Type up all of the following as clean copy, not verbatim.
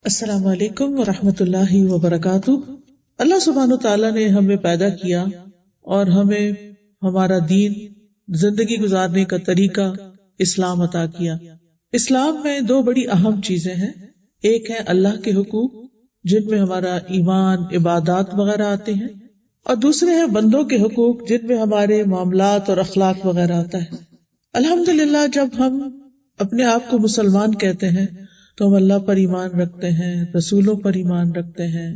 السلام علیکم ورحمۃ اللہ وبرکاتہ۔ اللہ سبحانہ تعالیٰ نے ہمیں پیدا کیا اور ہمیں ہمارا دین، زندگی گزارنے کا طریقہ اسلام عطا کیا۔ اسلام میں دو بڑی اہم چیزیں ہیں، ایک ہے اللہ کے حقوق جن میں ہمارا ایمان، عبادات وغیرہ آتے ہیں، اور دوسرے ہیں بندوں کے حقوق جن میں ہمارے معاملات اور اخلاق وغیرہ آتا ہے۔ الحمدللہ جب ہم اپنے آپ کو مسلمان کہتے ہیں تو ہم اللہ پر ایمان رکھتے ہیں، رسولوں پر ایمان رکھتے ہیں،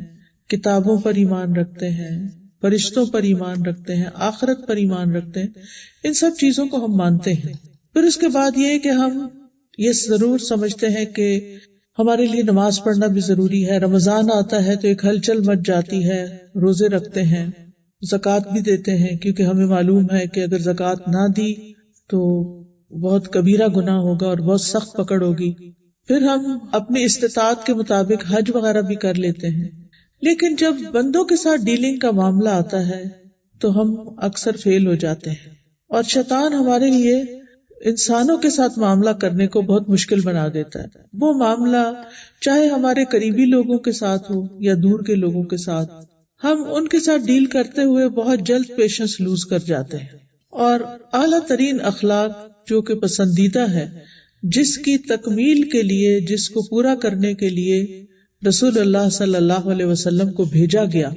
کتابوں پر ایمان رکھتے ہیں، فرشتوں پر ایمان رکھتے ہیں، آخرت پر ایمان رکھتے ہیں، ان سب چیزوں کو ہم مانتے ہیں۔ پھر اس کے بعد یہ کہ ہم یہ ضرور سمجھتے ہیں کہ ہمارے لیے نماز پڑھنا بھی ضروری ہے، رمضان آتا ہے تو ایک ہلچل مچ جاتی ہے، روزے رکھتے ہیں، زکوٰۃ بھی دیتے ہیں، کیونکہ ہمیں معلوم ہے کہ اگر زکوٰۃ نہ دی تو بہت کبیرہ گناہ ہوگا اور بہت سخت پکڑ ہوگی۔ پھر ہم اپنی استطاعت کے مطابق حج وغیرہ بھی کر لیتے ہیں، لیکن جب بندوں کے ساتھ ڈیلنگ کا معاملہ آتا ہے تو ہم اکثر فیل ہو جاتے ہیں، اور شیطان ہمارے لیے انسانوں کے ساتھ معاملہ کرنے کو بہت مشکل بنا دیتا ہے۔ وہ معاملہ چاہے ہمارے قریبی لوگوں کے ساتھ ہو یا دور کے لوگوں کے ساتھ، ہم ان کے ساتھ ڈیل کرتے ہوئے بہت جلد پیشنس لوز کر جاتے ہیں، اور اعلیٰ ترین اخلاق جو کہ پسندیدہ ہے، جس کی تکمیل کے لیے، جس کو پورا کرنے کے لیے رسول اللہ صلی اللہ علیہ وسلم کو بھیجا گیا،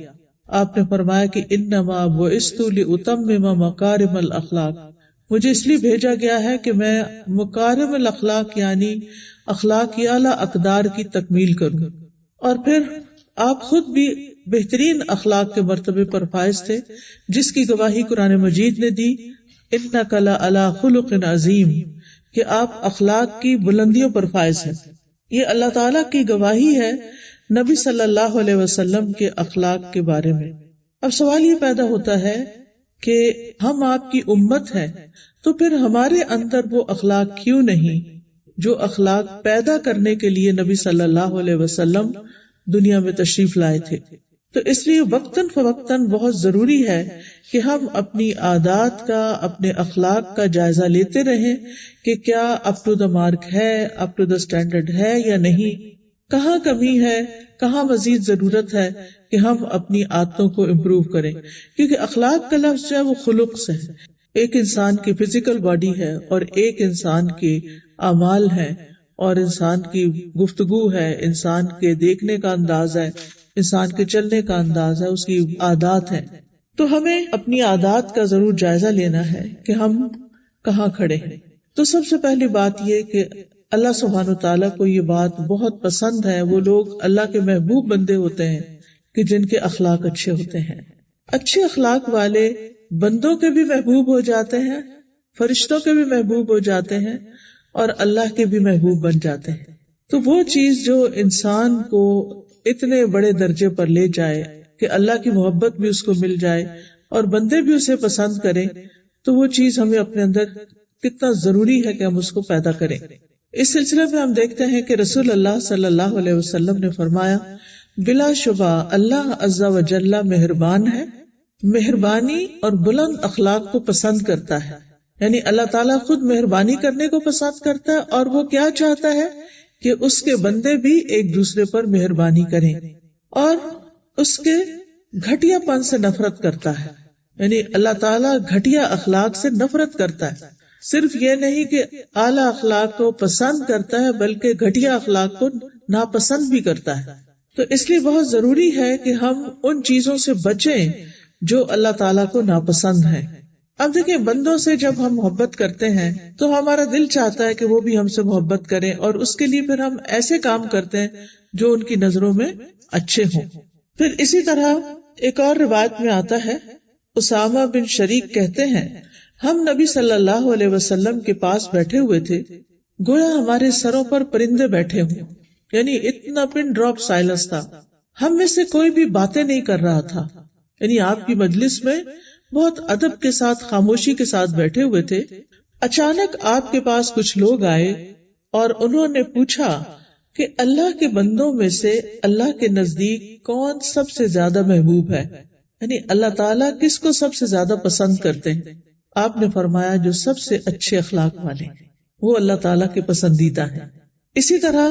آپ نے فرمایا کہ انما بعثت لاتمم مکارم الاخلاق، مجھے اس لیے بھیجا گیا ہے کہ میں مکارم الاخلاق یعنی اخلاق کی اعلیٰ اقدار کی تکمیل کروں۔ اور پھر آپ خود بھی بہترین اخلاق کے مرتبے پر فائز تھے، جس کی گواہی قرآن مجید نے دی، انک لعلی خلق عظیم، کہ آپ اخلاق کی بلندیوں پر فائز ہیں۔ یہ اللہ تعالیٰ کی گواہی ہے نبی صلی اللہ علیہ وسلم کے اخلاق کے بارے میں۔ اب سوال یہ پیدا ہوتا ہے کہ ہم آپ کی امت ہیں تو پھر ہمارے اندر وہ اخلاق کیوں نہیں جو اخلاق پیدا کرنے کے لیے نبی صلی اللہ علیہ وسلم دنیا میں تشریف لائے تھے؟ تو اس لیے وقتاً فوقتاً بہت ضروری ہے کہ ہم اپنی عادات کا، اپنے اخلاق کا جائزہ لیتے رہیں کہ کیا اپ ٹو دا مارک ہے، اپ ٹو دا اسٹینڈرڈ ہے یا نہیں، کہاں کمی ہے، کہاں مزید ضرورت ہے کہ ہم اپنی عادتوں کو امپروو کریں، کیونکہ اخلاق کا لفظ جو ہے وہ خلق سے ہے۔ ایک انسان کی فزیکل باڈی ہے اور ایک انسان کے اعمال ہیں، اور انسان کی گفتگو ہے، انسان کے دیکھنے کا انداز ہے، انسان کے چلنے کا انداز ہے، اس کی عادات ہیں۔ تو ہمیں اپنی عادات کا ضرور جائزہ لینا ہے کہ ہم کہاں کھڑے ہیں۔ تو سب سے پہلی بات یہ کہ اللہ سبحانہ تعالیٰ کو یہ بات بہت پسند ہے، وہ لوگ اللہ کے محبوب بندے ہوتے ہیں کہ جن کے اخلاق اچھے ہوتے ہیں۔ اچھے اخلاق والے بندوں کے بھی محبوب ہو جاتے ہیں، فرشتوں کے بھی محبوب ہو جاتے ہیں، اور اللہ کے بھی محبوب بن جاتے ہیں۔ تو وہ چیز جو انسان کو اتنے بڑے درجے پر لے جائے کہ اللہ کی محبت بھی اس کو مل جائے اور بندے بھی اسے پسند کریں، تو وہ چیز ہمیں اپنے اندر کتنا ضروری ہے کہ ہم اس کو پیدا کریں۔ اس سلسلے میں ہم دیکھتے ہیں کہ رسول اللہ صلی اللہ علیہ وسلم نے فرمایا، بلا شبہ اللہ عز و جل مہربان ہے، مہربانی اور بلند اخلاق کو پسند کرتا ہے۔ یعنی اللہ تعالیٰ خود مہربانی کرنے کو پسند کرتا ہے، اور وہ کیا چاہتا ہے کہ اس کے بندے بھی ایک دوسرے پر مہربانی کریں، اور اس کے گھٹیا پن سے نفرت کرتا ہے۔ یعنی اللہ تعالیٰ گھٹیا اخلاق سے نفرت کرتا ہے، صرف یہ نہیں کہ اعلیٰ اخلاق کو پسند کرتا ہے بلکہ گھٹیا اخلاق کو ناپسند بھی کرتا ہے۔ تو اس لیے بہت ضروری ہے کہ ہم ان چیزوں سے بچیں جو اللہ تعالیٰ کو ناپسند ہیں۔ اب دیکھیں، بندوں سے جب ہم محبت کرتے ہیں تو ہمارا دل چاہتا ہے کہ وہ بھی ہم سے محبت کریں، اور اس کے لیے پھر ہم ایسے کام کرتے ہیں جو ان کی نظروں میں اچھے ہوں۔ پھر اسی طرح ایک اور روایت میں آتا ہے، اسامہ بن شریک کہتے ہیں، ہم نبی صلی اللہ علیہ وسلم کے پاس بیٹھے ہوئے تھے، گویا ہمارے سروں پر پرندے بیٹھے ہوں، یعنی اتنا پن ڈراپ سائلنس تھا، ہم میں سے کوئی بھی باتیں نہیں کر رہا تھا۔ یعنی آپ کی مجلس میں بہت ادب کے ساتھ، خاموشی کے ساتھ بیٹھے ہوئے تھے۔ اچانک آپ کے پاس کچھ لوگ آئے اور انہوں نے پوچھا کہ اللہ کے بندوں میں سے اللہ کے نزدیک کون سب سے زیادہ محبوب ہے، یعنی اللہ تعالیٰ کس کو سب سے زیادہ پسند کرتے ہیں؟ آپ نے فرمایا جو سب سے اچھے اخلاق والے، وہ اللہ تعالیٰ کے پسندیدہ ہیں۔ اسی طرح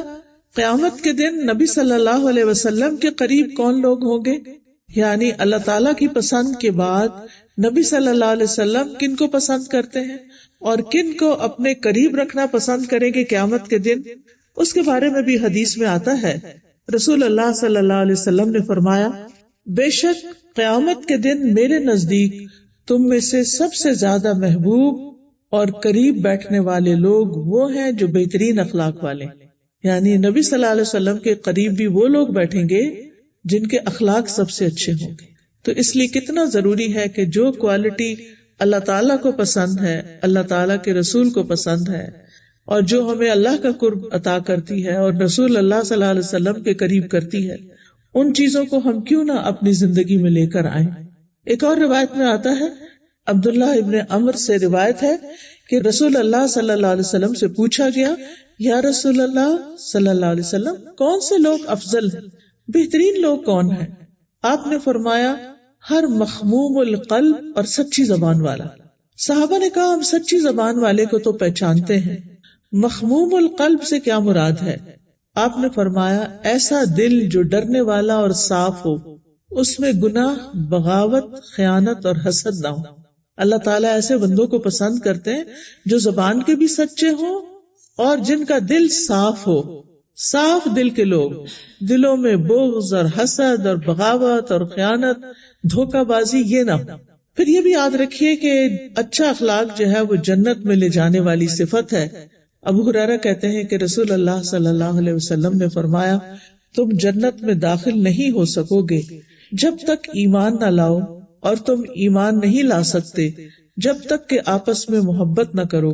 قیامت کے دن نبی صلی اللہ علیہ وسلم کے قریب کون لوگ ہوں گے؟ یعنی اللہ تعالیٰ کی پسند کے بعد نبی صلی اللہ علیہ وسلم کن کو پسند کرتے ہیں اور کن کو اپنے قریب رکھنا پسند کریں گے قیامت کے دن، اس کے بارے میں بھی حدیث میں آتا ہے۔ رسول اللہ صلی اللہ علیہ وسلم نے فرمایا، بے شک قیامت کے دن میرے نزدیک تم میں سے سب سے زیادہ محبوب اور قریب بیٹھنے والے لوگ وہ ہیں جو بہترین اخلاق والے، یعنی نبی صلی اللہ علیہ وسلم کے قریب بھی وہ لوگ بیٹھیں گے جن کے اخلاق سب سے اچھے ہوں گے۔ تو اس لیے کتنا ضروری ہے کہ جو کوالٹی اللہ تعالیٰ کو پسند ہے، اللہ تعالیٰ کے رسول کو پسند ہے، اور جو ہمیں اللہ کا قرب عطا کرتی ہے اور رسول اللہ صلی اللہ علیہ وسلم کے قریب کرتی ہے، ان چیزوں کو ہم کیوں نہ اپنی زندگی میں لے کر آئیں۔ ایک اور روایت میں آتا ہے، عبداللہ ابن عمر سے روایت ہے کہ رسول اللہ صلی اللہ علیہ وسلم سے پوچھا گیا، یا رسول اللہ صلی اللہ علیہ وسلم، کون سے لوگ افضل ہیں، بہترین لوگ کون ہیں؟ آپ نے فرمایا، ہر مخموم القلب اور سچی زبان والا۔ صحابہ نے کہا، ہم سچی زبان والے کو تو پہچانتے ہیں، مخموم القلب سے کیا مراد ہے؟ آپ نے فرمایا، ایسا دل جو ڈرنے والا اور صاف ہو، اس میں گناہ، بغاوت، خیانت اور حسد نہ ہو۔ اللہ تعالیٰ ایسے بندوں کو پسند کرتے ہیں جو زبان کے بھی سچے ہوں اور جن کا دل صاف ہو۔ صاف دل کے لوگ، دلوں میں بغض اور حسد اور بغاوت اور خیانت، دھوکہ بازی یہ نہ ہو۔ پھر یہ بھی یاد رکھیے کہ اچھا اخلاق جو ہے وہ جنت میں لے جانے والی صفت ہے۔ ابو ہریرہ کہتے ہیں کہ رسول اللہ صلی اللہ علیہ وسلم نے فرمایا، تم جنت میں داخل نہیں ہو سکو گے جب تک ایمان نہ لاؤ، اور تم ایمان نہیں لا سکتے جب تک کہ آپس میں محبت نہ کرو۔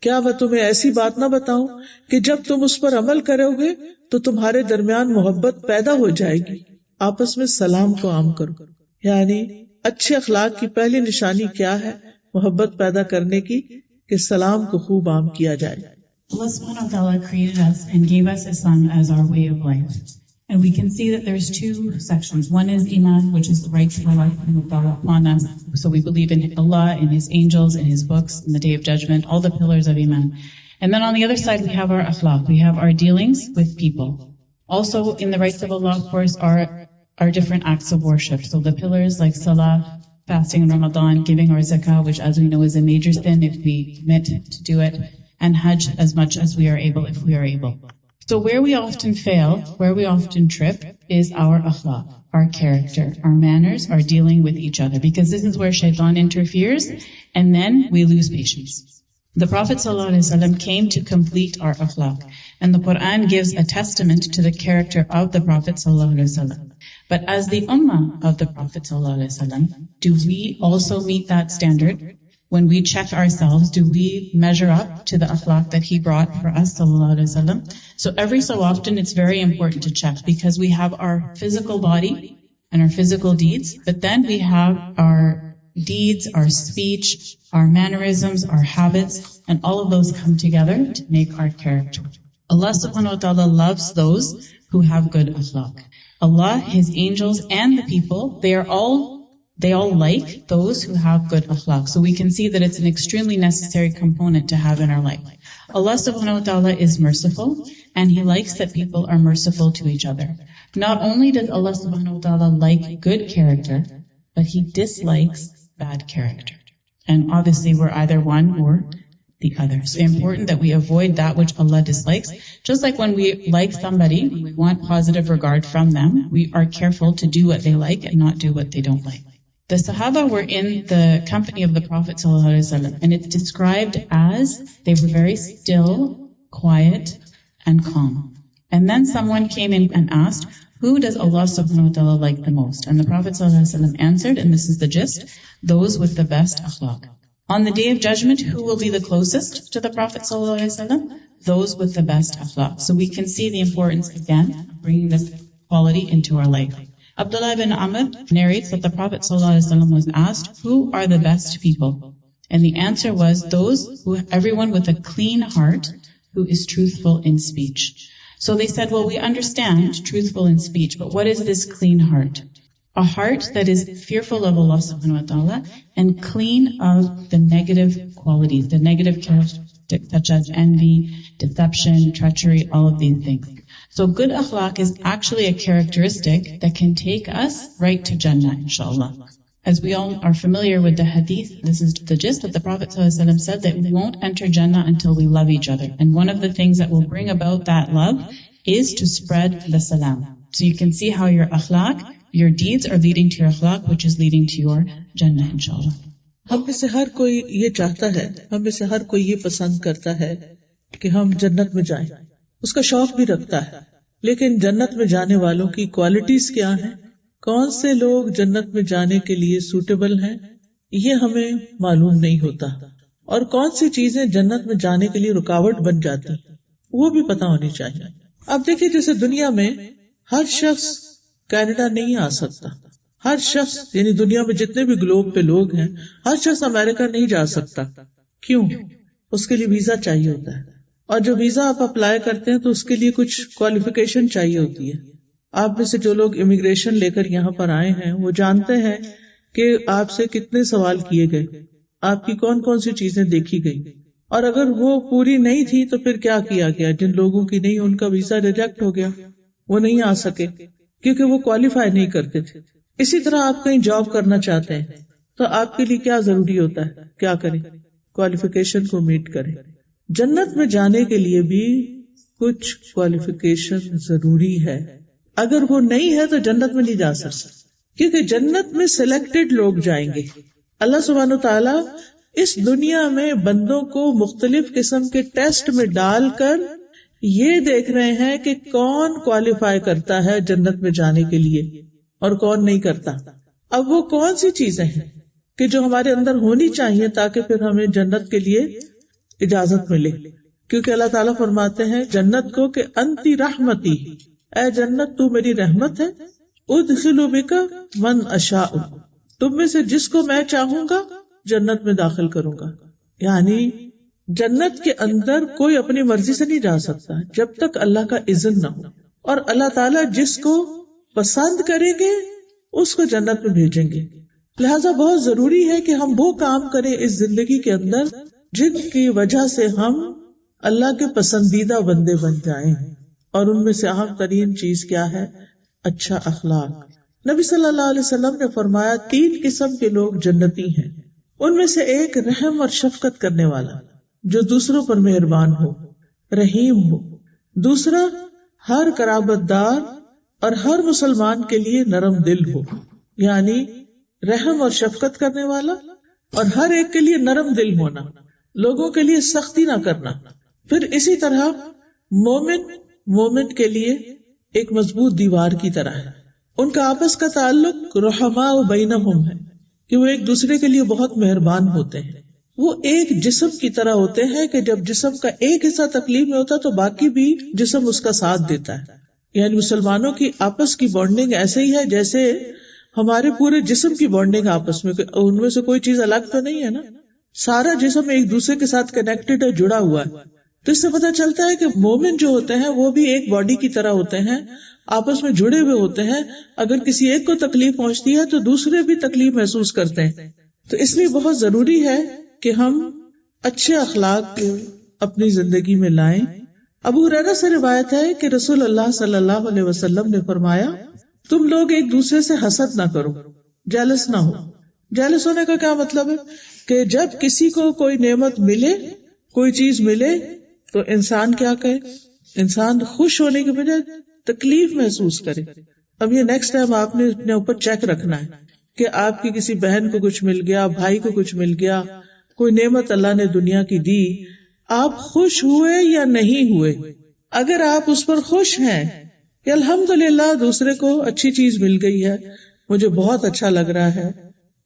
کیا میں تمہیں ایسی بات نہ بتاؤں کہ جب تم اس پر عمل کرو گے تو تمہارے درمیان محبت پیدا ہو جائے گی؟ آپس میں سلام کو عام کرو۔ یعنی اچھے اخلاق کی پہلی نشانی کیا ہے محبت پیدا کرنے کی؟ کہ سلام کو خوب عام کیا جائے۔ Allah subhanahu wa ta'ala created us and gave us Islam as our way of life. And we can see that there's two sections. One is Iman, which is the rights of Allah subhanahu wa ta'ala upon us. So we believe in Allah, in His angels, in His books, in the Day of Judgment, all the pillars of Iman. And then on the other side we have our akhlaq. We have our dealings with people. Also in the rights of Allah, of course, are different acts of worship. So the pillars like Salah, fasting in Ramadan, giving our zakah, which as we know is a major sin if we commit to do it, and Hajj as much as we are able, if we are able. So where we often fail, where we often trip, is our akhlaq, our character, our manners, our dealing with each other, because this is where shaitan interferes, and then we lose patience. The Prophet ﷺ came to complete our akhlaq, and the Quran gives a testament to the character of the Prophet ﷺ. But as the ummah of the Prophet ﷺ, do we also meet that standard? When we check ourselves, do we measure up to the akhlaq that he brought for us, sallallahu alaihi wasallam? So every so often it's very important to check, because we have our physical body and our physical deeds, but then we have our deeds, our speech, our mannerisms, our habits, and all of those come together to make our character. Allah subhanahu wa ta'ala loves those who have good akhlaq. Allah, His angels, and the people, they all like those who have good akhlaq. So we can see that it's an extremely necessary component to have in our life. Allah subhanahu wa ta'ala is merciful, and He likes that people are merciful to each other. Not only does Allah subhanahu wa ta'ala like good character, but He dislikes bad character. And obviously we're either one or the other. So it's important that we avoid that which Allah dislikes. Just like when we like somebody, we want positive regard from them, we are careful to do what they like and not do what they don't like. The Sahaba were in the company of the Prophet ﷺ, and it's described as they were very still, quiet, and calm. And then someone came in and asked, who does Allah subhanahu wa ta'ala like the most? And the Prophet ﷺ answered, and this is the gist, those with the best akhlaq. On the Day of Judgment, who will be the closest to the Prophet ﷺ? Those with the best akhlaq. So we can see the importance, again, of bringing this quality into our life. Abdullah ibn Amr narrates that the Prophet ﷺ was asked, who are the best people? And the answer was everyone with a clean heart who is truthful in speech. So they said, well, we understand truthful in speech, but what is this clean heart? A heart that is fearful of Allah subhanahu wa ta'ala and clean of the negative qualities, the negative characteristics such as envy, deception, treachery, all of these things. So good akhlaq is actually a characteristic that can take us right to Jannah, inshallah. As we all are familiar with the hadith, this is the gist that the Prophet ﷺ said that we won't enter Jannah until we love each other. And one of the things that will bring about that love is to spread the salam. So you can see how your akhlaq, your deeds are leading to your akhlaq, which is leading to your Jannah, inshallah. ہم میں سے ہر کوئی یہ چاہتا ہے، ہم میں سے ہر کوئی یہ پسند کرتا ہے کہ ہم جنت میں جائیں، اس کا شوق بھی رکھتا ہے، لیکن جنت میں جانے والوں کی کوالٹیز کیا ہیں، کون سے لوگ جنت میں جانے کے لیے سوٹیبل ہیں، یہ ہمیں معلوم نہیں ہوتا، اور کون سی چیزیں جنت میں جانے کے لیے رکاوٹ بن جاتی وہ بھی پتہ ہونی چاہیے. اب دیکھیے جیسے دنیا میں ہر شخص کینیڈا نہیں آ سکتا، ہر شخص یعنی دنیا میں جتنے بھی گلوب پہ لوگ ہیں ہر شخص امریکہ نہیں جا سکتا. کیوں؟ اس کے لیے ویزا چاہیے ہوتا ہے، اور جو ویزا آپ اپلائی کرتے ہیں تو اس کے لیے کچھ کوالیفیکیشن چاہیے ہوتی ہے. آپ میں سے جو لوگ امیگریشن لے کر یہاں پر آئے ہیں وہ جانتے ہیں کہ آپ سے کتنے سوال کیے گئے، آپ کی کون کون سی چیزیں دیکھی گئی، اور اگر وہ پوری نہیں تھی تو پھر کیا کیا گیا. جن لوگوں کی نہیں ان کا ویزا ریجیکٹ ہو گیا، وہ نہیں آ سکے کیونکہ وہ کوالیفائی نہیں کرتے تھے. اسی طرح آپ کہیں جاب کرنا چاہتے ہیں تو آپ کے لیے کیا ضروری ہوتا ہے، کیا کریں، کوالیفیکیشن کو میٹ کریں. جنت میں جانے کے لیے بھی کچھ کوالیفیکیشن ضروری ہے، اگر وہ نہیں ہے تو جنت میں نہیں جا سکتے، کیونکہ جنت میں سلیکٹڈ لوگ جائیں گے. اللہ سبحانہ و تعالیٰ اس دنیا میں بندوں کو مختلف قسم کے ٹیسٹ میں ڈال کر یہ دیکھ رہے ہیں کہ کون کوالیفائی کرتا ہے جنت میں جانے کے لیے اور کون نہیں کرتا. اب وہ کون سی چیزیں ہیں کہ جو ہمارے اندر ہونی چاہیے تاکہ پھر ہمیں جنت کے لیے اجازت ملے. کیونکہ اللہ تعالیٰ فرماتے ہیں جنت کو کہ انتی رحمتی، اے جنت تو میری رحمت ہے، ادخل بک من اشاء، تم میں سے جس کو میں چاہوں گا جنت میں داخل کروں گا. یعنی جنت کے اندر کوئی اپنی مرضی سے نہیں جا سکتا جب تک اللہ کا اذن نہ ہو، اور اللہ تعالیٰ جس کو پسند کریں گے اس کو جنت میں بھیجیں گے. لہذا بہت ضروری ہے کہ ہم وہ کام کریں اس زندگی کے اندر جن کی وجہ سے ہم اللہ کے پسندیدہ بندے بن جائیں، اور ان میں سے اہم ترین چیز کیا ہے؟ اچھا اخلاق. نبی صلی اللہ علیہ وسلم نے فرمایا 3 قسم کے لوگ جنتی ہیں. ان میں سے ایک رحم اور شفقت کرنے والا، جو دوسروں پر مہربان ہو، رحیم ہو. دوسرا ہر قرابت دار اور ہر مسلمان کے لیے نرم دل ہو، یعنی رحم اور شفقت کرنے والا اور ہر ایک کے لیے نرم دل ہونا، لوگوں کے لیے سختی نہ کرنا. پھر اسی طرح مومن کے لیے ایک مضبوط دیوار کی طرح ہے. ان کا آپس کا تعلق رحماء بینہم ہے کہ وہ ایک دوسرے کے لیے بہت مہربان ہوتے ہیں. وہ ایک جسم کی طرح ہوتے ہیں کہ جب جسم کا ایک حصہ تکلیف میں ہوتا تو باقی بھی جسم اس کا ساتھ دیتا ہے. یعنی مسلمانوں کی آپس کی بانڈنگ ایسے ہی ہے جیسے ہمارے پورے جسم کی بانڈنگ آپس میں، ان میں سے کوئی چیز الگ تو نہیں ہے نا، سارا جسم ایک دوسرے کے ساتھ کنیکٹڈ ہے، جڑا ہوا ہے. تو اس سے پتہ چلتا ہے کہ مومن جو ہوتے ہیں وہ بھی ایک باڈی کی طرح ہوتے ہیں، آپس میں جڑے ہوئے ہوتے ہیں. اگر کسی ایک کو تکلیف پہنچتی ہے تو دوسرے بھی تکلیف محسوس کرتے ہیں. تو اس لیے بہت ضروری ہے کہ ہم اچھے اخلاق اپنی زندگی میں لائیں. ابو ہریرہ سے روایت ہے کہ رسول اللہ صلی اللہ علیہ وسلم نے فرمایا تم لوگ ایک دوسرے سے حسد نہ کرو، جیلس نہ ہو. جیلس ہونے کا کیا مطلب ہے کہ جب کسی کو کوئی نعمت ملے، کوئی چیز ملے تو انسان کیا کہے؟ انسان خوش ہونے کے بجائے تکلیف محسوس کرے. اب یہ نیکسٹ ٹائم آپ نے اپنے اوپر چیک رکھنا ہے کہ آپ کی کسی بہن کو کچھ مل گیا، بھائی کو کچھ مل گیا، کوئی نعمت اللہ نے دنیا کی دی، آپ خوش ہوئے یا نہیں ہوئے. اگر آپ اس پر خوش ہیں کہ الحمدللہ دوسرے کو اچھی چیز مل گئی ہے، مجھے بہت اچھا لگ رہا ہے،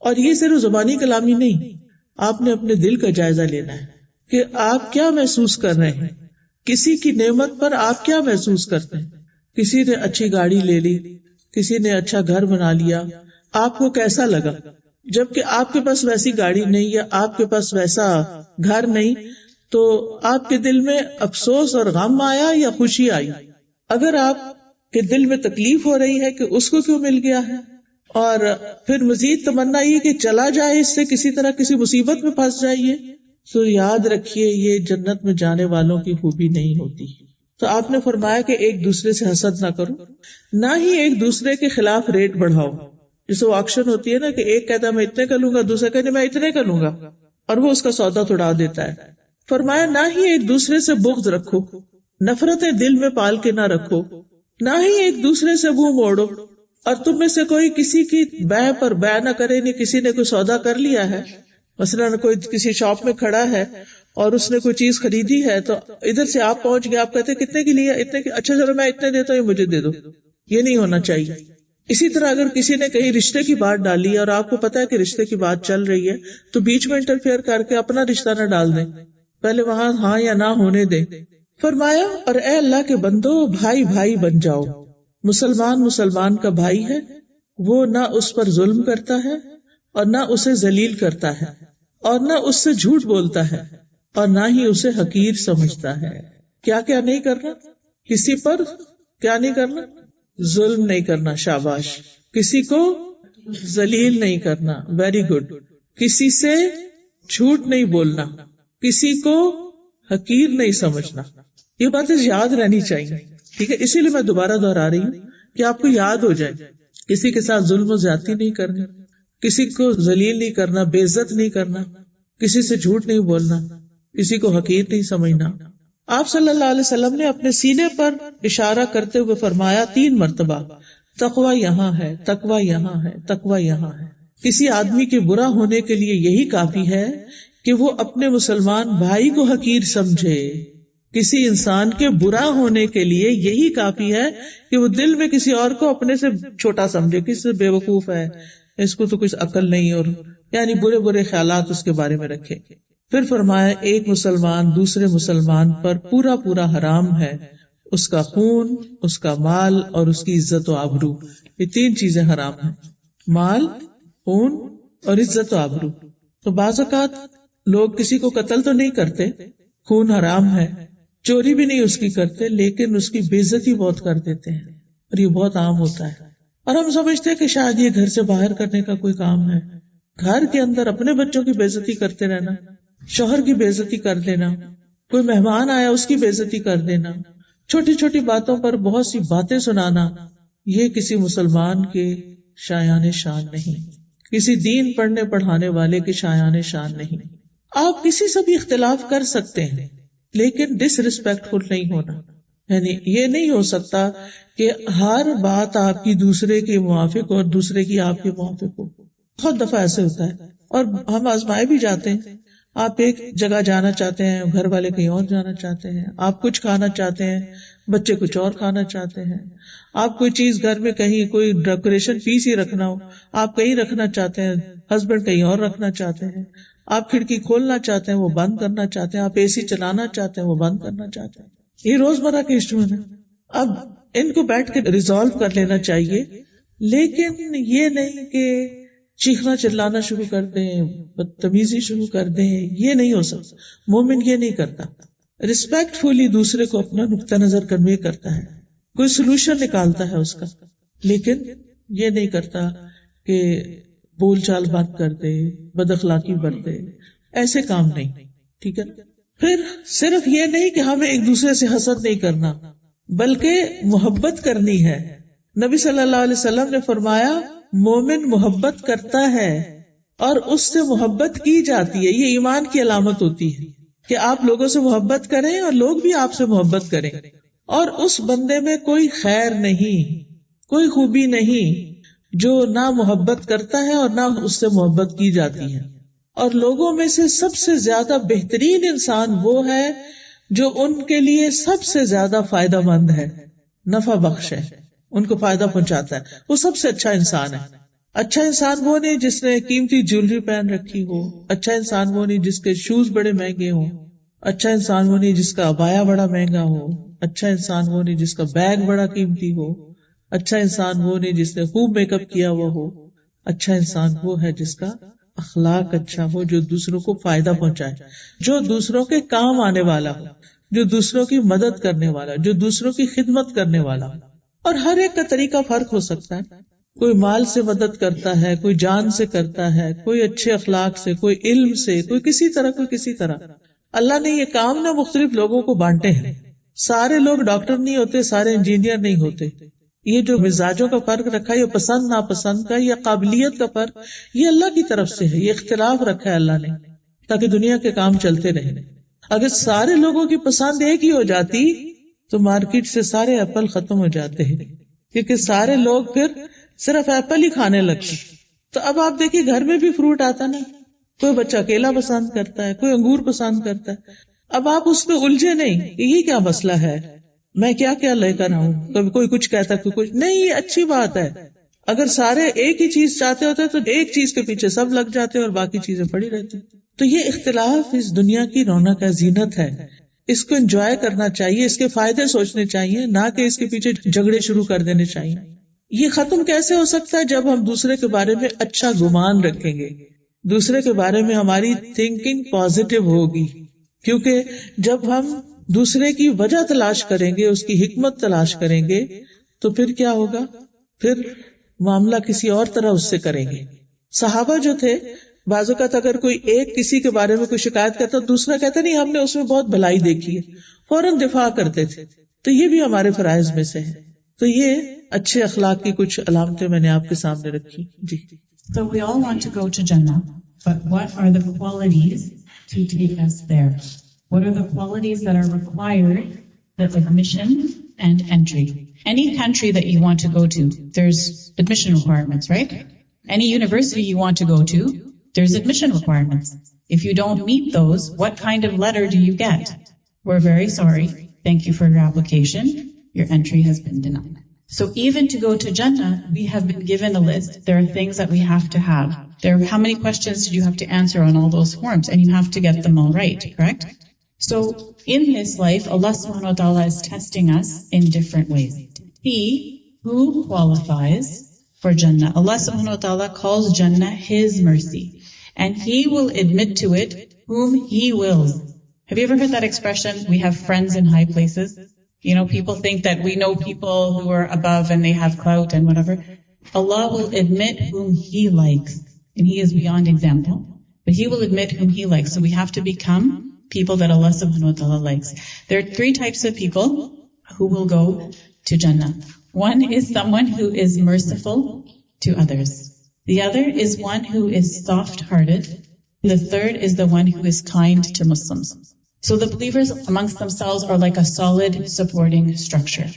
اور یہ صرف زبانی کلامی نہیں، آپ نے اپنے دل کا جائزہ لینا ہے کہ آپ کیا محسوس کر رہے ہیں، کسی کی نعمت پر آپ کیا محسوس کرتے ہیں. کسی نے اچھی گاڑی لے لی، کسی نے اچھا گھر بنا لیا، آپ کو کیسا لگا؟ جبکہ آپ کے پاس ویسی گاڑی نہیں یا آپ کے پاس ویسا گھر نہیں، تو آپ کے دل میں افسوس اور غم آیا یا خوشی آئی؟ اگر آپ کے دل میں تکلیف ہو رہی ہے کہ اس کو کیوں مل گیا ہے، اور پھر مزید تمنا یہ کہ چلا جائے اس سے، کسی طرح کسی مصیبت میں پھنس جائیے، تو یاد رکھیے یہ جنت میں جانے والوں کی خوبی نہیں ہوتی. تو آپ نے فرمایا کہ ایک دوسرے سے حسد نہ کرو، نہ ہی ایک دوسرے کے خلاف ریٹ بڑھاؤ. جسے وہ آکشن ہوتی ہے نا کہ ایک کہتا ہے میں اتنے کا لوں گا، دوسرا کہتا ہے میں اتنے کا لوں گا، اور وہ اس کا سودا توڑا دیتا ہے. فرمایا نہ ہی ایک دوسرے سے بغض رکھو، نفرتیں دل میں پال کے نہ رکھو، نہ ہی ایک دوسرے سے منہ موڑو. اور تم میں سے کوئی کسی کی بیع پر بیع نہ کرے. نہیں کسی نے کوئی سودا کر لیا ہے، مثلا کوئی کسی شاپ میں کھڑا ہے اور اس نے کوئی چیز خریدی ہے، تو ادھر سے آپ پہنچ گئے، آپ کہتے ہیں کتنے کی لیا؟ اتنے کی. اچھا چلو میں اتنے دیتا ہوں، مجھے دے دو. یہ نہیں ہونا چاہیے. اسی طرح اگر کسی نے کہیں رشتے کی بات ڈالی اور آپ کو پتا ہے کہ رشتے کی بات چل رہی ہے، تو بیچ میں انٹرفیئر کر کے اپنا رشتہ نہ ڈال دیں، پہلے وہاں ہاں یا نہ ہونے دیں. فرمایا اور اے اللہ کے بندو، بھائی بھائی بن جاؤ. مسلمان مسلمان کا بھائی ہے، وہ نہ اس پر ظلم کرتا ہے اور نہ اسے ذلیل کرتا ہے اور نہ اس سے جھوٹ بولتا ہے اور نہ ہی اسے حقیر سمجھتا ہے. کیا کیا نہیں کرنا؟ کسی پر کیا نہیں کرنا؟ ظلم نہیں کرنا. شاباش. کسی کو ذلیل نہیں کرنا. Very good. کسی سے جھوٹ نہیں بولنا. کسی کو حقیر نہیں سمجھنا. یہ باتیں یاد رہنی چاہیے، ٹھیک ہے؟ اسی لیے میں دوبارہ دہرا رہی ہوں کہ آپ کو یاد ہو جائے. کسی کے ساتھ ظلم و زیادتی نہیں کرنی، کسی کو ذلیل نہیں کرنا، بے عزت نہیں کرنا، کسی سے جھوٹ نہیں بولنا، کسی کو حقیر نہیں سمجھنا. آپ صلی اللہ علیہ وسلم نے اپنے سینے پر اشارہ کرتے ہوئے فرمایا 3 مرتبہ، تقوی یہاں ہے، تقوی یہاں ہے، تقوی یہاں ہے. کسی آدمی کے برا ہونے کے لیے یہی کافی ہے کہ وہ اپنے مسلمان بھائی کو حقیر سمجھے. کسی انسان کے برا ہونے کے لیے یہی کافی ہے کہ وہ دل میں کسی اور کو اپنے سے چھوٹا سمجھے، کسی سے بے وقوف ہے، اس کو تو کچھ عقل نہیں، اور یعنی برے برے خیالات اس کے بارے میں رکھے. پھر فرمایا ایک مسلمان دوسرے مسلمان پر پورا پورا حرام ہے، اس کا خون، اس کا مال اور اس کی عزت و آبرو. یہ 3 چیزیں حرام ہیں: مال، خون اور عزت و آبرو. تو بعض اوقات لوگ کسی کو قتل تو نہیں کرتے، خون حرام ہے، چوری بھی نہیں اس کی کرتے، لیکن اس کی بے عزتی بہت کر دیتے ہیں، اور یہ بہت عام ہوتا ہے. اور ہم سمجھتے ہیں کہ شاید یہ گھر سے باہر کرنے کا کوئی کام ہے. گھر کے اندر اپنے بچوں کی بے عزتی کرتے رہنا، شوہر کی بے عزتی کر دینا، کوئی مہمان آیا اس کی بے عزتی کر دینا، چھوٹی چھوٹی باتوں پر بہت سی باتیں سنانا، یہ کسی مسلمان کے شایان شان نہیں، کسی دین پڑھنے پڑھانے والے کے شایان شان نہیں. آپ کسی سے بھی اختلاف کر سکتے ہیں لیکن ڈس ریسپیکٹفل نہیں ہونا. یعنی یہ نہیں ہو سکتا کہ ہر بات آپ کی دوسرے کے موافق اور دوسرے کی آپ کے موافق ہو. بہت دفعہ ایسے ہوتا ہے اور ہم آزمائے بھی جاتے ہیں. آپ ایک جگہ جانا چاہتے ہیں، گھر والے کہیں اور جانا چاہتے ہیں، آپ کچھ کھانا چاہتے ہیں، بچے کچھ اور کھانا چاہتے ہیں، آپ کوئی چیز گھر میں کہیں کوئی ڈیکوریشن پیس ہی رکھنا ہو، آپ کہیں رکھنا چاہتے ہیں، ہسبینڈ کہیں اور رکھنا چاہتے ہیں، آپ کھڑکی کھولنا چاہتے ہیں وہ بند کرنا چاہتے ہیں، آپ اے سی چلانا چاہتے ہیں وہ بند کرنا چاہتے ہیں. یہ روزمرہ کے ایشو ہیں. اب ان کو بیٹھ کے ریزالو کر لینا چاہیے، لیکن یہ نہیں کہ چیخنا چلانا شروع کر دیں، بدتمیزی شروع کر دیں. یہ نہیں ہو سکتا. مومن یہ نہیں کرتا. ریسپیکٹ فلی دوسرے کو اپنا نقطہ نظر کنوے کرتا ہے، کوئی سولوشن نکالتا ہے اس کا، لیکن یہ نہیں کرتا کہ بول چال بند کر دے، بد اخلاقی برتے. ایسے کام نہیں. ٹھیک ہے. پھر صرف یہ نہیں کہ ہمیں ایک دوسرے سے حسد نہیں کرنا، بلکہ محبت کرنی ہے. نبی صلی اللہ علیہ وسلم نے فرمایا مومن محبت کرتا ہے اور اس سے محبت کی جاتی ہے. یہ ایمان کی علامت ہوتی ہے کہ آپ لوگوں سے محبت کریں اور لوگ بھی آپ سے محبت کریں، اور اس بندے میں کوئی خیر نہیں، کوئی خوبی نہیں جو نہ محبت کرتا ہے اور نہ اس سے محبت کی جاتی ہے. اور لوگوں میں سے سب سے زیادہ بہترین انسان وہ ہے جو ان کے لیے سب سے زیادہ فائدہ مند ہے، نفع بخش ہے، ان کو فائدہ پہنچاتا ہے. وہ سب سے اچھا انسان ہے. اچھا انسان وہ نہیں جس نے قیمتی جیولری پہن رکھی ہو، اچھا انسان وہ نہیں جس کے شوز بڑے مہنگے ہوں، اچھا انسان وہ نہیں جس کا عبایا بڑا مہنگا ہو، اچھا انسان وہ نہیں جس کا بیگ بڑا قیمتی ہو، اچھا انسان وہ نہیں جس نے خوب میک اپ کیا ہوا ہو. اچھا انسان وہ ہے جس کا اخلاق اچھا ہو، جو دوسروں کو فائدہ پہنچائے، جو دوسروں کے کام آنے والا ہو، جو دوسروں کی مدد کرنے والا، جو دوسروں کی خدمت کرنے والا. اور ہر ایک کا طریقہ فرق ہو سکتا ہے. کوئی مال سے مدد کرتا ہے، کوئی جان سے کرتا ہے، کوئی اچھے اخلاق سے، کوئی علم سے، کوئی کسی طرح، کوئی کسی طرح. اللہ نے یہ کام نہ مختلف لوگوں کو بانٹے ہیں. سارے لوگ ڈاکٹر نہیں ہوتے، سارے انجینئر نہیں ہوتے. یہ جو مزاجوں کا فرق رکھا ہے، یہ پسند ناپسند کا یا قابلیت کا فرق، یہ اللہ کی طرف سے ہے. یہ اختلاف رکھا ہے اللہ نے تاکہ دنیا کے کام چلتے رہیں. اگر سارے لوگوں کی پسند ایک ہی ہو جاتی تو مارکیٹ سے سارے ایپل ختم ہو جاتے ہیں، کیونکہ سارے لوگ پھر صرف ایپل ہی کھانے لگتے. تو اب آپ دیکھیے گھر میں بھی فروٹ آتا نا، کوئی بچہ کیلا پسند کرتا ہے، کوئی انگور پسند کرتا ہے. اب آپ اس میں الجھے نہیں کہ یہ کیا مسئلہ ہے، میں کیا کیا لے کر آؤں، کبھی کوئی کچھ کہتا ہے کوئی کچھ نہیں. یہ اچھی بات ہے. اگر سارے ایک ہی چیز چاہتے ہوتے تو ایک چیز کے پیچھے سب لگ جاتے اور باقی چیزیں پڑی رہتی. تو یہ اختلاف اس دنیا کی رونق ہے، زینت ہے. اس کو انجوائے کرنا چاہیے، اس کے فائدے سوچنے چاہیے، نہ کہ اس کے پیچھے جھگڑے شروع کر دینے چاہیے. یہ ختم کیسے ہو سکتا ہے؟ جب ہم دوسرے کے بارے میں اچھا گمان رکھیں گے، دوسرے کے بارے میں ہماری تھنکنگ پازیٹو ہوگی. کیونکہ جب ہم دوسرے کی وجہ تلاش کریں گے، اس کی حکمت تلاش کریں گے، تو پھر کیا ہوگا؟ پھر معاملہ کسی اور طرح اس سے کریں گے. صحابہ جو تھے، بعض اوقات اگر کوئی ایک کسی کے بارے میں کوئی شکایت کرتا، دوسرا کہتا نہیں ہم نے اس میں بہت بھلائی دیکھی ہے، فوراً دفاع کرتے تھے. تو یہ بھی ہمارے فرائض میں سے ہے. تو یہ اچھے اخلاق کی کچھ علامتیں میں نے آپ کے سامنے رکھی. جی. So we all want to go to Jannah, but what are the qualities to take us there? What are the qualities that are required for admission and entry? Any country that you want to go to, there's admission requirements, right? Any university you want to go to, there's admission requirements. If you don't meet those, what kind of letter do you get? We're very sorry. Thank you for your application. Your entry has been denied. So even to go to Jannah, we have been given a list. There are things that we have to have. How many questions did you have to answer on all those forms? And you have to get them all right, correct? So in this life, Allah subhanahu wa ta'ala is testing us in different ways. See who qualifies for Jannah. Allah subhanahu wa ta'ala calls Jannah His mercy. And He will admit to it whom He wills. Have you ever heard that expression, we have friends in high places? You know, people think that we know people who are above and they have clout and whatever. Allah will admit whom He likes. And He is beyond example. But He will admit whom He likes. So we have to become people that Allah subhanahu wa ta'ala likes. There are 3 types of people who will go to Jannah. One is someone who is merciful to others. The other is one who is soft-hearted. The third is the one who is kind to Muslims. So the believers amongst themselves are like a solid supporting structure.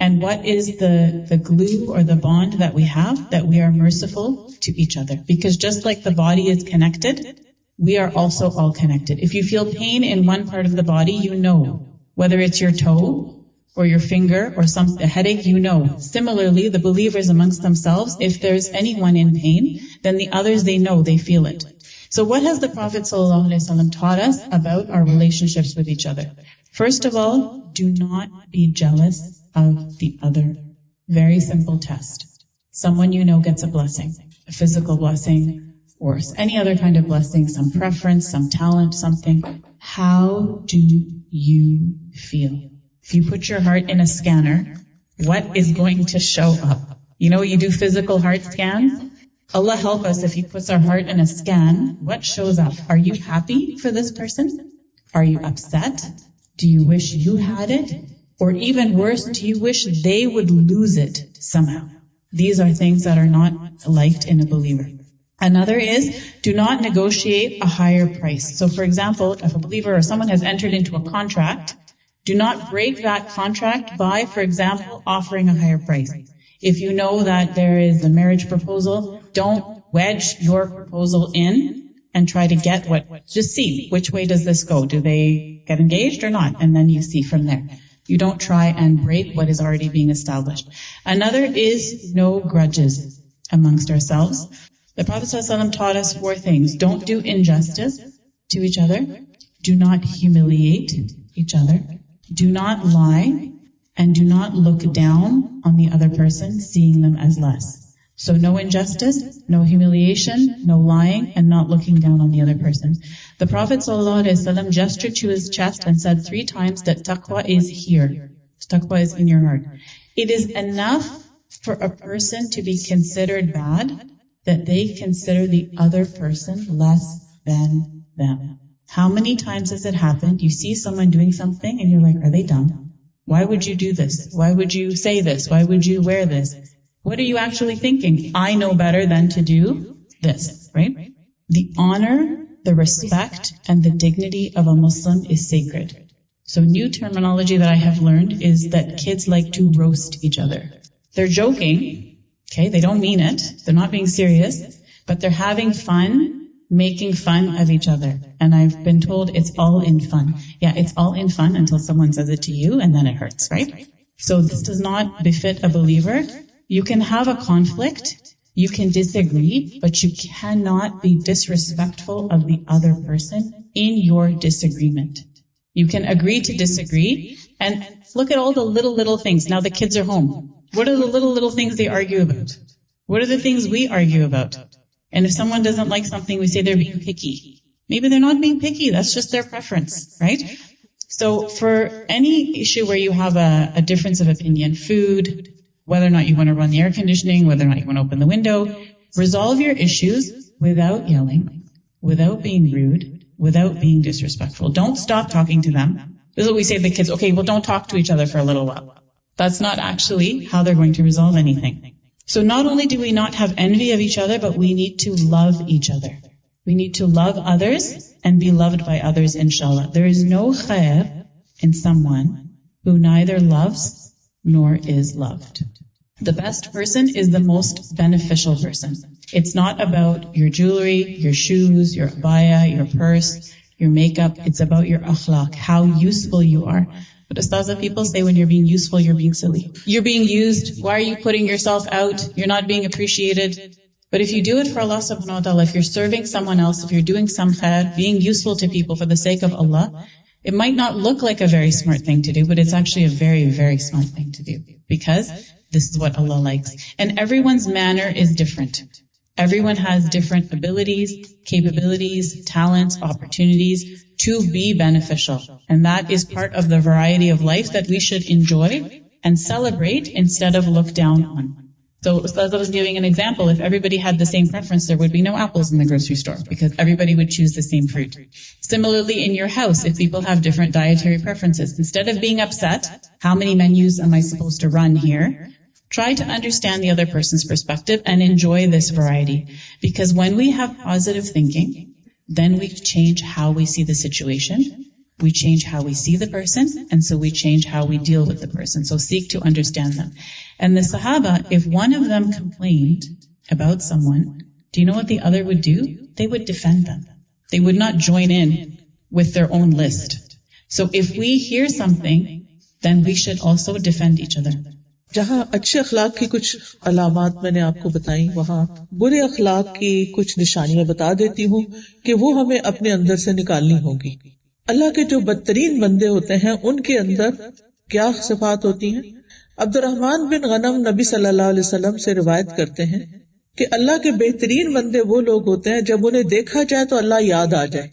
And what is the glue or the bond that we have? That we are merciful to each other. Because just like the body is connected, we are also all connected. If you feel pain in one part of the body, you know. Whether it's your toe or your finger or a headache, you know. Similarly, the believers amongst themselves, if there's anyone in pain, then the others, they know, they feel it. So what has the Prophet ﷺ taught us about our relationships with each other? First of all, do not be jealous of the other. Very simple test. Someone you know gets a blessing, a physical blessing, or any other kind of blessing, some preference, some talent, something. How do you feel? If you put your heart in a scanner, what is going to show up? You know, you do physical heart scans. Allah help us if He puts our heart in a scan, what shows up? Are you happy for this person? Are you upset? Do you wish you had it? Or even worse, do you wish they would lose it somehow? These are things that are not liked in a believer. Another is, do not negotiate a higher price. So for example, if a believer or someone has entered into a contract, do not break that contract by, for example, offering a higher price. If you know that there is a marriage proposal, don't wedge your proposal in and try to get just see which way does this go. Do they get engaged or not? And then you see from there. You don't try and break what is already being established. Another is no grudges amongst ourselves. The Prophet ﷺ taught us 4 things. Don't do injustice to each other. Do not humiliate each other. Do not lie. And do not look down on the other person, seeing them as less. So no injustice, no humiliation, no lying, and not looking down on the other person. The Prophet ﷺ gestured to his chest and said 3 times that taqwa is here. Taqwa is in your heart. It is enough for a person to be considered bad that they consider the other person less than them. How many times has it happened? You see someone doing something and you're like, are they dumb? Why would you do this? Why would you say this? Why would you wear this? What are you actually thinking? I know better than to do this, right? The honor, the respect, and the dignity of a Muslim is sacred. So new terminology that I have learned is that kids like to roast each other. They're joking, okay? They don't mean it. They're not being serious, but they're having fun, making fun of each other. And I've been told it's all in fun. Yeah, it's all in fun until someone says it to you and then it hurts, right? So this does not befit a believer. You can have a conflict, you can disagree, but you cannot be disrespectful of the other person in your disagreement. You can agree to disagree, and look at all the little things. Now the kids are home. What are the little things they argue about? What are the things we argue about? And if someone doesn't like something, we say they're being picky. Maybe they're not being picky, that's just their preference, right? So for any issue where you have a difference of opinion, food, whether or not you want to run the air conditioning, whether or not you want to open the window, resolve your issues without yelling, without being rude, without being disrespectful. Don't stop talking to them. This is what we say to the kids, okay, well don't talk to each other for a little while. That's not actually how they're going to resolve anything. So not only do we not have envy of each other, but we need to love each other. We need to love others and be loved by others, inshallah. There is no khair in someone who neither loves nor is loved. The best person is the most beneficial person. It's not about your jewelry, your shoes, your abaya, your purse, your makeup. It's about your akhlaq, how useful you are. But Ustaza, people say when you're being useful, you're being silly. You're being used. Why are you putting yourself out? You're not being appreciated. But if you do it for Allah subhanahu wa ta'ala, if you're serving someone else, if you're doing some khair, being useful to people for the sake of Allah, it might not look like a very smart thing to do, but it's actually a very, very smart thing to do. Because this is what Allah likes. And everyone's manner is different. Everyone has different abilities, capabilities, talents, opportunities to be beneficial. And that is part of the variety of life that we should enjoy and celebrate instead of look down on. So Ustaz was giving an example. If everybody had the same preference, there would be no apples in the grocery store because everybody would choose the same fruit. Similarly, in your house, if people have different dietary preferences, instead of being upset, how many menus am I supposed to run here? Try to understand the other person's perspective and enjoy this variety. Because when we have positive thinking, then we change how we see the situation. We change how we see the person, and so we change how we deal with the person. So seek to understand them. And the Sahaba, if one of them complained about someone, do you know what the other would do? They would defend them. They would not join in with their own list. So if we hear something, then we should also defend each other. جہاں اچھے اخلاق کی کچھ علامات میں نے آپ کو بتائیں، وہاں برے اخلاق کی کچھ نشانیاں بتا دیتی ہوں کہ وہ ہمیں اپنے اندر سے نکالنی ہوگی. اللہ کے جو بدترین بندے ہوتے ہیں ان کے اندر کیا صفات ہوتی ہیں؟ عبد الرحمن بن غنم نبی صلی اللہ علیہ وسلم سے روایت کرتے ہیں کہ اللہ کے بہترین بندے وہ لوگ ہوتے ہیں جب انہیں دیکھا جائے تو اللہ یاد آ جائے،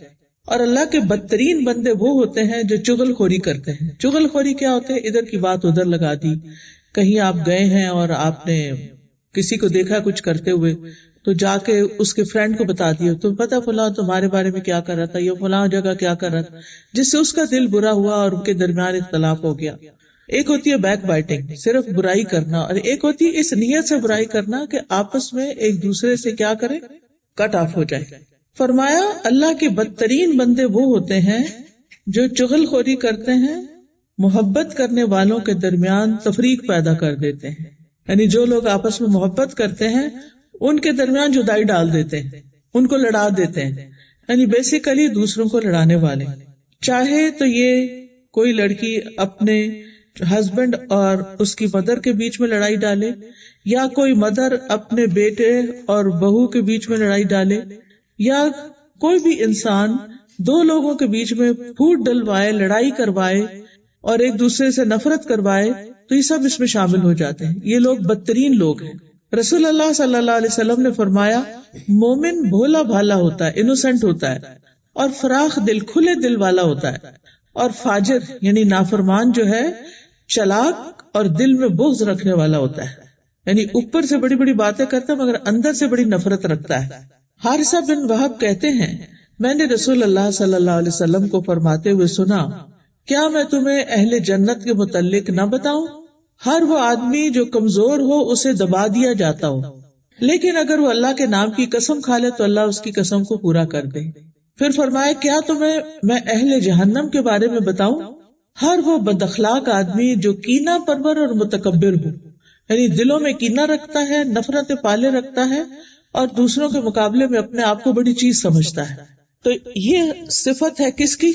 اور اللہ کے بدترین بندے وہ ہوتے ہیں جو چغل خوری کرتے ہیں. چغل خوری کیا ہوتے ہیں؟ ادھر کی بات ادھر لگا دی. کہیں آپ گئے ہیں اور آپ نے کسی کو دیکھا کچھ کرتے ہوئے تو جا کے اس کے فرینڈ کو بتا دیا، تو پتا فلاں تمہارے بارے میں کیا کر رہا تھا، یہ فلاں جگہ کیا کر رہا تھا، جس سے اس کا دل برا ہوا اور ان کے درمیان اختلاف ہو گیا. ایک ہوتی ہے بیک بائٹنگ، صرف برائی کرنا، اور ایک ہوتی ہے اس نیت سے برائی کرنا کہ آپس میں ایک دوسرے سے کیا کرے، کٹ آف ہو جائے. فرمایا اللہ کے بدترین بندے وہ ہوتے ہیں جو چغل خوری کرتے ہیں، محبت کرنے والوں کے درمیان تفریق پیدا کر دیتے ہیں. یعنی جو لوگ آپس میں محبت کرتے ہیں ان کے درمیان جدائی ڈال دیتے ہیں، ان کو لڑا دیتے ہیں. یعنی بیسیکلی دوسروں کو لڑانے والے. چاہے تو یہ کوئی لڑکی اپنے ہسبینڈ اور اس کی مدر کے بیچ میں لڑائی ڈالے، یا کوئی مدر اپنے بیٹے اور بہو کے بیچ میں لڑائی ڈالے، یا کوئی بھی انسان دو لوگوں کے بیچ میں پھوٹ ڈلوائے، لڑائی کروائے اور ایک دوسرے سے نفرت کروائے، تو یہ سب اس میں شامل ہو جاتے ہیں. یہ لوگ بدترین لوگ ہیں. رسول اللہ صلی اللہ علیہ وسلم نے فرمایا مومن بھولا بھالا ہوتا ہے، انوسینٹ ہوتا ہے، اور فراخ دل، کھلے دل والا ہوتا ہے، اور فاجر یعنی نافرمان جو ہے چلاک اور دل میں بغض رکھنے والا ہوتا ہے. یعنی اوپر سے بڑی بڑی باتیں کرتا ہے مگر اندر سے بڑی نفرت رکھتا ہے. حارثہ بن وہب کہتے ہیں میں نے رسول اللہ صلی اللہ علیہ وسلم کو فرماتے ہوئے سنا کیا میں تمہیں اہل جنت کے متعلق نہ بتاؤں؟ ہر وہ آدمی جو کمزور ہو اسے دبا دیا جاتا ہو، لیکن اگر وہ اللہ کے نام کی قسم کھا لے تو اللہ اس کی قسم کو پورا کر دے۔ پھر فرمایا کیا تمہیں میں اہل جہنم کے بارے میں بتاؤں؟ ہر وہ بد اخلاق آدمی جو کینہ پرور اور متکبر ہو، یعنی دلوں میں کینہ رکھتا ہے، نفرت پالے رکھتا ہے اور دوسروں کے مقابلے میں اپنے آپ کو بڑی چیز سمجھتا ہے۔ تو یہ صفت ہے کس کی؟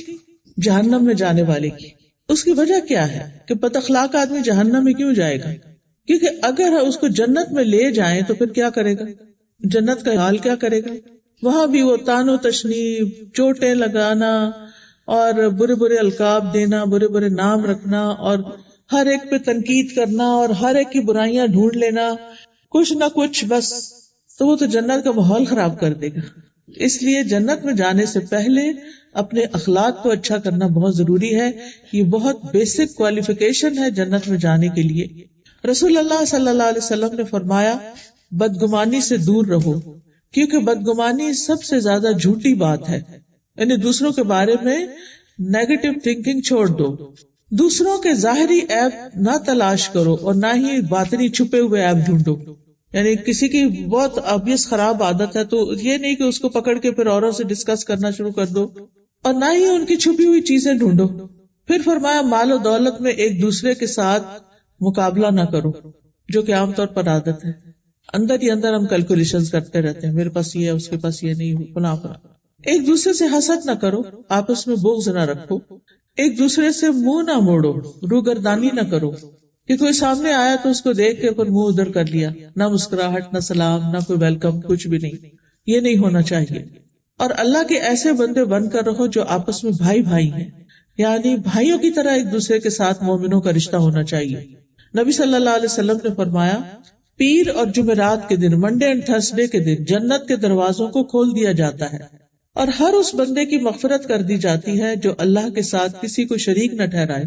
جہنم میں جانے والے کی۔ اس کی وجہ کیا ہے کہ بد اخلاق آدمی جہنم میں کیوں جائے گا؟ کیونکہ اگر اس کو جنت میں لے جائیں تو پھر کیا کرے گا؟ جنت کا حال کیا کرے گا؟ وہاں بھی وہ تان و تشنیع، چوٹیں لگانا اور برے برے القاب دینا، برے برے نام رکھنا اور ہر ایک پہ تنقید کرنا اور ہر ایک کی برائیاں ڈھونڈ لینا، کچھ نہ کچھ بس، تو وہ تو جنت کا ماحول خراب کر دے گا۔ اس لیے جنت میں جانے سے پہلے اپنے اخلاق کو اچھا کرنا بہت ضروری ہے۔ یہ بہت بیسک کوالیفیکیشن ہے جنت میں جانے کے لیے۔ رسول اللہ صلی اللہ علیہ وسلم نے فرمایا بدگمانی سے دور رہو، کیونکہ بدگمانی سب سے زیادہ جھوٹی بات ہے، یعنی دوسروں کے بارے میں نیگیٹو تھنکنگ چھوڑ دو۔ دوسروں کے ظاہری عیب نہ تلاش کرو اور نہ ہی باطنی چھپے ہوئے عیب ڈھونڈو۔ یعنی کسی کی بہت obvious خراب عادت ہے تو یہ نہیں کہ اس کو پکڑ کے پھر اوروں سے ڈسکس کرنا شروع کر دو، اور نہ ہی ان کی چھپی ہوئی چیزیں ڈھونڈو۔ پھر فرمایا مال و دولت میں ایک دوسرے کے ساتھ مقابلہ نہ کرو، جو کہ عام طور پر عادت ہے۔ اندر ہی اندر ہم کیلکولیشنز کرتے رہتے ہیں، میرے پاس یہ ہے، اس کے پاس یہ نہیں، فلاں فلاں۔ ایک دوسرے سے حسد نہ کرو، آپس میں بغض نہ رکھو، ایک دوسرے سے منہ نہ موڑو، روگردانی نہ کرو کہ کوئی سامنے آیا تو اس کو دیکھ کے پھر منہ ادھر کر لیا، نہ مسکراہٹ، نہ سلام، نہ کوئی ویلکم، کچھ بھی نہیں۔ یہ نہیں ہونا چاہیے۔ اور اللہ کے ایسے بندے بن کر رہو جو آپس میں بھائی بھائی ہیں، یعنی بھائیوں کی طرح ایک دوسرے کے ساتھ مومنوں کا رشتہ ہونا چاہیے۔ نبی صلی اللہ علیہ وسلم نے فرمایا پیر اور جمعرات کے دن، منڈے اینڈ تھرسڈے کے دن جنت کے دروازوں کو کھول دیا جاتا ہے اور ہر اس بندے کی مغفرت کر دی جاتی ہے جو اللہ کے ساتھ کسی کو شریک نہ ٹھہرائے،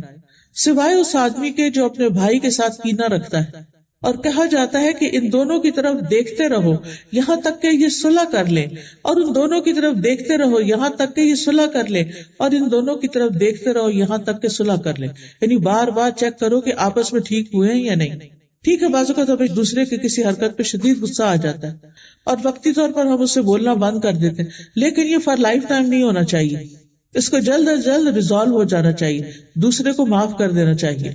سوائے اس آدمی کے جو اپنے بھائی کے ساتھ کینہ رکھتا ہے۔ اور کہا جاتا ہے کہ ان دونوں کی طرف دیکھتے رہو یہاں تک کہ یہ صلح کر لیں، اور ان دونوں کی طرف دیکھتے رہو یہاں تک کہ یہ صلح کر لیں، اور ان دونوں کی طرف دیکھتے رہو یہاں تک کہ صلح کر لیں۔ یعنی بار بار چیک کرو کہ آپس میں ٹھیک ہوئے ہیں یا نہیں۔ ٹھیک ہے، بعض اوقات ہم ایک دوسرے کے کسی حرکت پہ شدید غصہ آ جاتا ہے اور وقتی طور پر ہم اس سے بولنا بند کر دیتے ہیں، لیکن یہ فار لائف ٹائم نہیں ہونا چاہیے۔ اس کو جلد از جلد ریزالو ہو جانا چاہیے، دوسرے کو معاف کر دینا چاہیے۔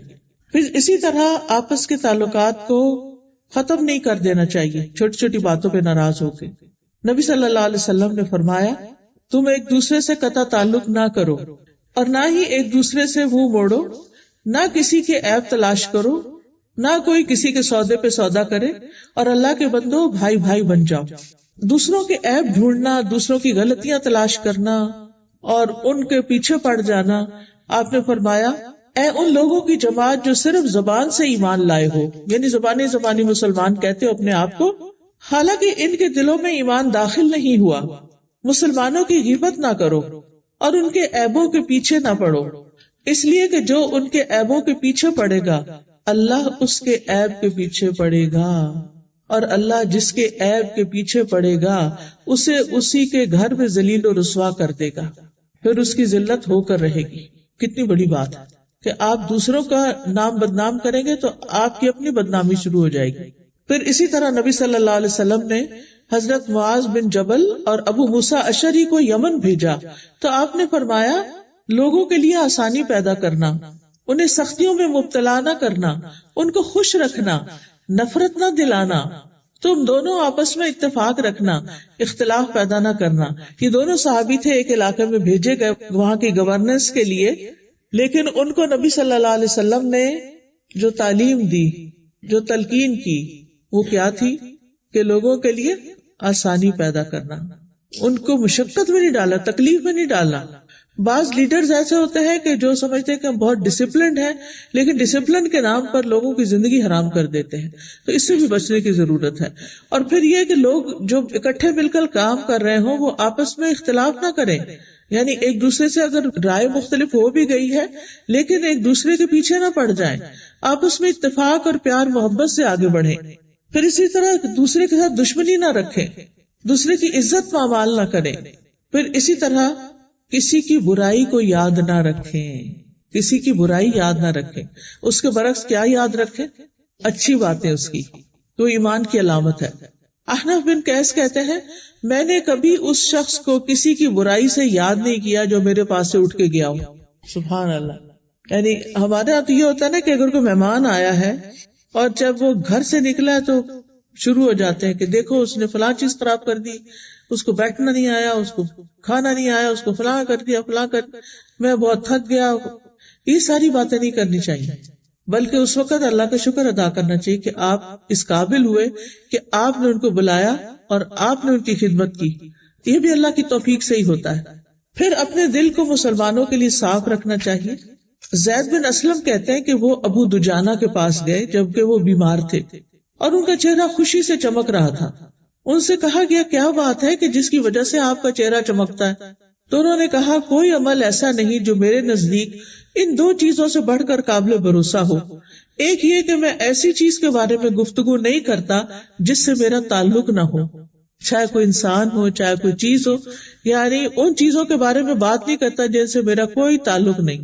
پھر اسی طرح آپس کے تعلقات کو ختم نہیں کر دینا چاہیے چھوٹی چھوٹی باتوں پہ ناراض ہو کے۔ نبی صلی اللہ علیہ وسلم نے فرمایا تم ایک دوسرے سے قطع تعلق نہ کرو اور نہ ہی ایک دوسرے سے منہ موڑو، نہ کسی کے عیب تلاش کرو، نہ کوئی کسی کے سودے پہ سودا کرے، اور اللہ کے بندو بھائی بھائی بن جاؤ۔ دوسروں کے عیب ڈھونڈنا، دوسروں کی غلطیاں تلاش کرنا اور ان کے پیچھے پڑ جانا، آپ نے فرمایا اے ان لوگوں کی جماعت جو صرف زبان سے ایمان لائے ہو، یعنی زبانی مسلمان کہتے ہو اپنے آپ کو، حالانکہ ان کے دلوں میں ایمان داخل نہیں ہوا۔ مسلمانوں کی غیبت نہ کرو اور ان کے عیبوں کے پیچھے نہ پڑو، اس لیے کہ جو ان کے عیبوں کے پیچھے پڑے گا اللہ اس کے عیب کے پیچھے پڑے گا، اور اللہ جس کے عیب کے پیچھے پڑے گا اسے اسی کے گھر میں ذلیل و رسوا کر دے گا، پھر اس کی ذلت ہو کر رہے گی۔ کتنی بڑی بات ہے کہ آپ دوسروں کا نام بدنام کریں گے تو آپ کی اپنی بدنامی شروع ہو جائے گی۔ پھر اسی طرح نبی صلی اللہ علیہ وسلم نے حضرت معاذ بن جبل اور ابو موسیٰ اشعری کو یمن بھیجا تو آپ نے فرمایا لوگوں کے لیے آسانی پیدا کرنا، انہیں سختیوں میں مبتلا نہ کرنا، ان کو خوش رکھنا، نفرت نہ دلانا، تم دونوں آپس میں اتفاق رکھنا، اختلاف پیدا نہ کرنا۔ یہ دونوں صحابی تھے، ایک علاقے میں بھیجے گئے وہاں کی گورننس کے لیے، لیکن ان کو نبی صلی اللہ علیہ وسلم نے جو تعلیم دی، جو تلقین کی، وہ کیا تھی کہ لوگوں کے لیے آسانی پیدا کرنا، ان کو مشقت میں نہیں ڈالا، تکلیف میں نہیں ڈالنا۔ بعض لیڈرز ایسے ہوتے ہیں کہ جو سمجھتے ہیں کہ ہم بہت ڈسپلنڈ ہیں، لیکن ڈسپلن کے نام پر لوگوں کی زندگی حرام کر دیتے ہیں، تو اس سے بھی بچنے کی ضرورت ہے۔ اور پھر یہ کہ لوگ جو اکٹھے مل کر کام کر رہے ہوں وہ آپس میں اختلاف نہ کریں، یعنی ایک دوسرے سے اگر رائے مختلف ہو بھی گئی ہے لیکن ایک دوسرے کے پیچھے نہ پڑ جائیں، آپس میں اتفاق اور پیار محبت سے آگے بڑھیں۔ پھر اسی طرح دوسرے کے ساتھ دشمنی نہ رکھیں، دوسرے کی عزت پامال نہ کریں۔ پھر اسی طرح کسی کی برائی کو یاد نہ رکھیں، کسی کی برائی یاد نہ رکھے، اس کے برعکس کیا یاد رکھے؟ اچھی باتیں اس کی، تو ایمان کی علامت ہے۔ احنف بن قیس کہتے ہیں میں نے کبھی اس شخص کو کسی کی برائی سے یاد نہیں کیا جو میرے پاس سے اٹھ کے گیا ہو۔ سبحان اللہ۔ یعنی ہمارے یہاں تو یہ ہوتا ہے نا کہ اگر کوئی مہمان آیا ہے اور جب وہ گھر سے نکلا ہے تو شروع ہو جاتے ہیں کہ دیکھو اس نے فلاں چیز خراب کر دی، اس کو بیٹھنا نہیں آیا، اس کو کھانا نہیں آیا، اس کو فلاں کر دیا، فلاں کر، میں بہت تھک گیا۔ یہ ساری باتیں نہیں کرنی چاہیے، بلکہ اس وقت اللہ کا شکر ادا کرنا چاہیے کہ آپ اس قابل ہوئے کہ آپ نے ان کو بلایا اور آپ نے ان کی خدمت کی۔ یہ بھی اللہ کی توفیق سے ہی ہوتا ہے۔ پھر اپنے دل کو مسلمانوں کے لیے صاف رکھنا چاہیے۔ زید بن اسلم کہتے ہیں کہ وہ ابو دجانہ کے پاس گئے جبکہ وہ بیمار تھے اور ان کا چہرہ خوشی سے چمک رہا تھا۔ ان سے کہا گیا کیا بات ہے کہ جس کی وجہ سے آپ کا چہرہ چمکتا ہے؟ تو انہوں نے کہا کوئی عمل ایسا نہیں جو میرے نزدیک ان دو چیزوں سے بڑھ کر قابل بھروسہ ہو۔ ایک یہ کہ میں ایسی چیز کے بارے میں گفتگو نہیں کرتا جس سے میرا تعلق نہ ہو، چاہے کوئی انسان ہو چاہے کوئی چیز ہو، یعنی ان چیزوں کے بارے میں بات نہیں کرتا جن سے میرا کوئی تعلق نہیں۔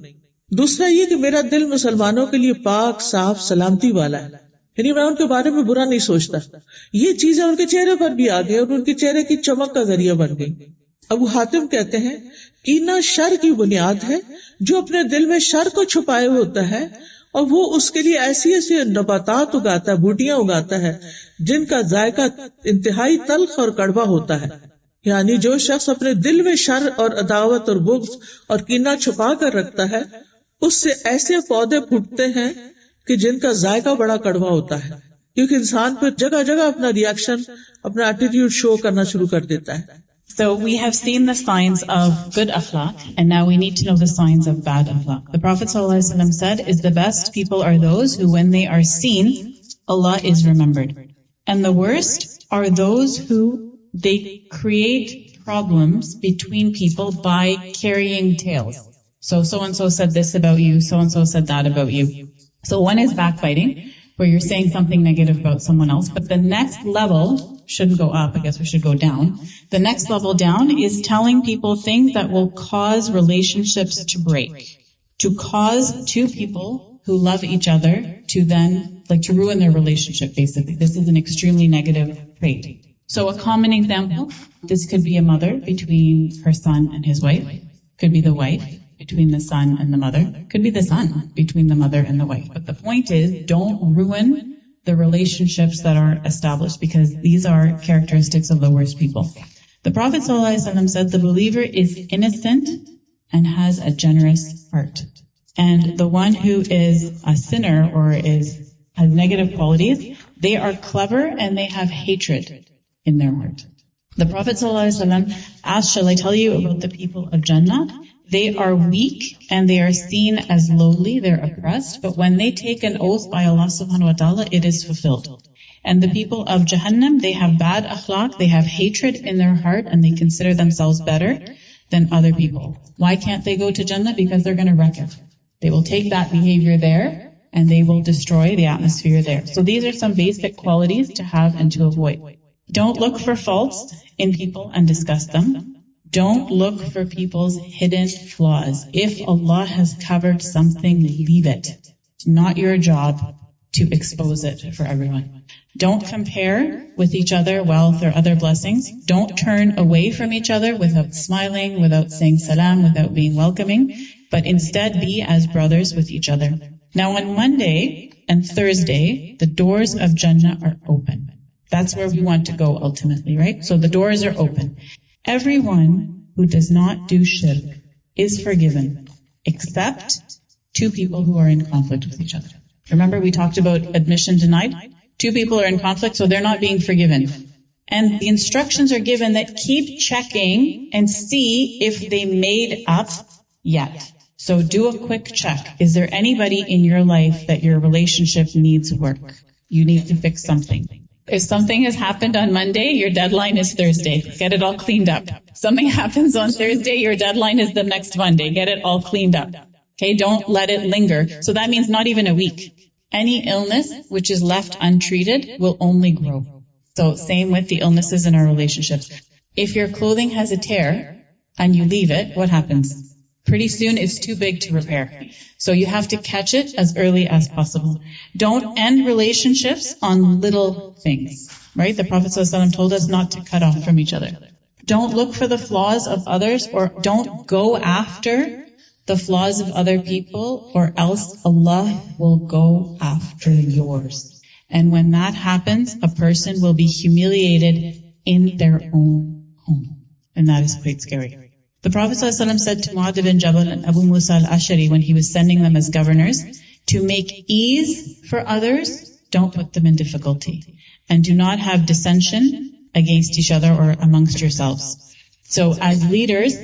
دوسرا یہ کہ میرا دل مسلمانوں کے لیے پاک صاف سلامتی والا ہے، یعنی میں ان کے بارے میں برا نہیں سوچتا۔ یہ چیزیں ان کے چہرے پر بھی آ گئی اور ان کے چہرے کی چمک کا ذریعہ بن گئی۔ ابو حاتم کہتے ہیں کینہ شر کی بنیاد ہے، جو اپنے دل میں شر کو چھپائے ہوتا ہے اور وہ اس کے لیے ایسی ایسی نباتات اگاتا ہے، بوٹیاں اگاتا ہے جن کا ذائقہ انتہائی تلخ اور کڑوا ہوتا ہے۔ یعنی جو شخص اپنے دل میں شر اور عداوت اور بغض اور کینہ چھپا کر رکھتا ہے، اس سے ایسے پودے پھوٹتے ہیں کہ جن کا ذائقہ بڑا کڑوا ہوتا ہے، کیونکہ انسان پہ جگہ جگہ اپنا ریئیکشن، اپنا ایٹیٹیوڈ شو کرنا شروع کر دیتا ہے۔ So we have seen the signs of good akhlaq, and now we need to know the signs of bad akhlaq. The Prophet ﷺ said, "Is the best people are those who, when they are seen, Allah is remembered. And the worst are those who they create problems between people by carrying tales. So and so said this about you, so and so said that about you." So one is backbiting, where you're saying something negative about someone else, but the next level shouldn't go up, I guess we should go down. The next level down is telling people things that will cause relationships to break, to cause two people who love each other to then, to ruin their relationship, basically. This is an extremely negative trait. So a common example, this could be a mother between her son and his wife, could be the wife between the son and the mother, could be the son between the mother and the wife. But the point is, don't ruin the relationships that are established, because these are characteristics of the worst people. The Prophet ﷺ said the believer is innocent and has a generous heart. And the one who is a sinner or has negative qualities, they are clever and they have hatred in their heart. The Prophet ﷺ asked, "Shall I tell you about the people of Jannah? They are weak and they are seen as lowly, they're oppressed, but when they take an oath by Allah subhanahu wa ta'ala, it is fulfilled. And the people of Jahannam, they have bad akhlaq, they have hatred in their heart, and they consider themselves better than other people." Why can't they go to Jannah? Because they're going to wreck it. They will take that behavior there and they will destroy the atmosphere there. So these are some basic qualities to have and to avoid. Don't look for faults in people and discuss them. Don't look for people's hidden flaws. If Allah has covered something, leave it. It's not your job to expose it for everyone. Don't compare with each other wealth or other blessings. Don't turn away from each other without smiling, without saying salam, without being welcoming, but instead be as brothers with each other. Now on Monday and Thursday, the doors of Jannah are open. That's where we want to go ultimately, right? So the doors are open. Everyone who does not do shirk is forgiven, except two people who are in conflict with each other. Remember we talked about admission denied? Two people are in conflict, so they're not being forgiven. And the instructions are given that keep checking and see if they made up yet. So do a quick check. Is there anybody in your life that your relationship needs work? You need to fix something. If something has happened on Monday, your deadline is Thursday. Get it all cleaned up. Something happens on Thursday, your deadline is the next Monday. Get it all cleaned up. Okay, don't let it linger. So that means not even a week. Any illness which is left untreated will only grow. So same with the illnesses in our relationships. If your clothing has a tear and you leave it, what happens? Pretty soon it's too big to repair. So you have to catch it as early as possible. Don't end relationships on little things, right? The Prophet ﷺ told us not to cut off from each other. Don't look for the flaws of others, or don't go after the flaws of other people, or else Allah will go after yours. And when that happens, a person will be humiliated in their own home. And that is quite scary. The Prophet ﷺ said to Mu'adh bin Jabal and Abu Musa al-Ashari when he was sending them as governors, to make ease for others, don't put them in difficulty. And do not have dissension against each other or amongst yourselves. So as leaders,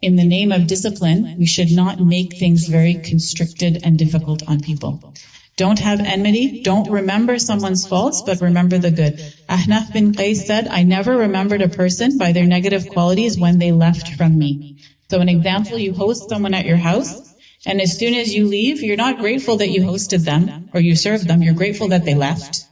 in the name of discipline, we should not make things very constricted and difficult on people. Don't have enmity. Don't remember someone's faults, but remember the good. Ahnaf bin Qais said, I never remembered a person by their negative qualities when they left from me. So an example, you host someone at your house, and as soon as you leave, you're not grateful that you hosted them or you served them. You're grateful that they left.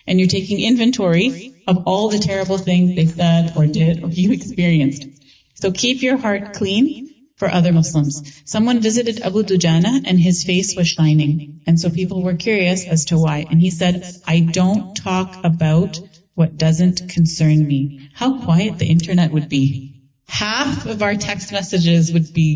And you're taking inventory of all the terrible things they said or did or you experienced. So keep your heart clean for other Muslims. Someone visited Abu Dujana and his face was shining. And so people were curious as to why. And he said, I don't talk about what doesn't concern me. How quiet the internet would be. Half of our text messages would be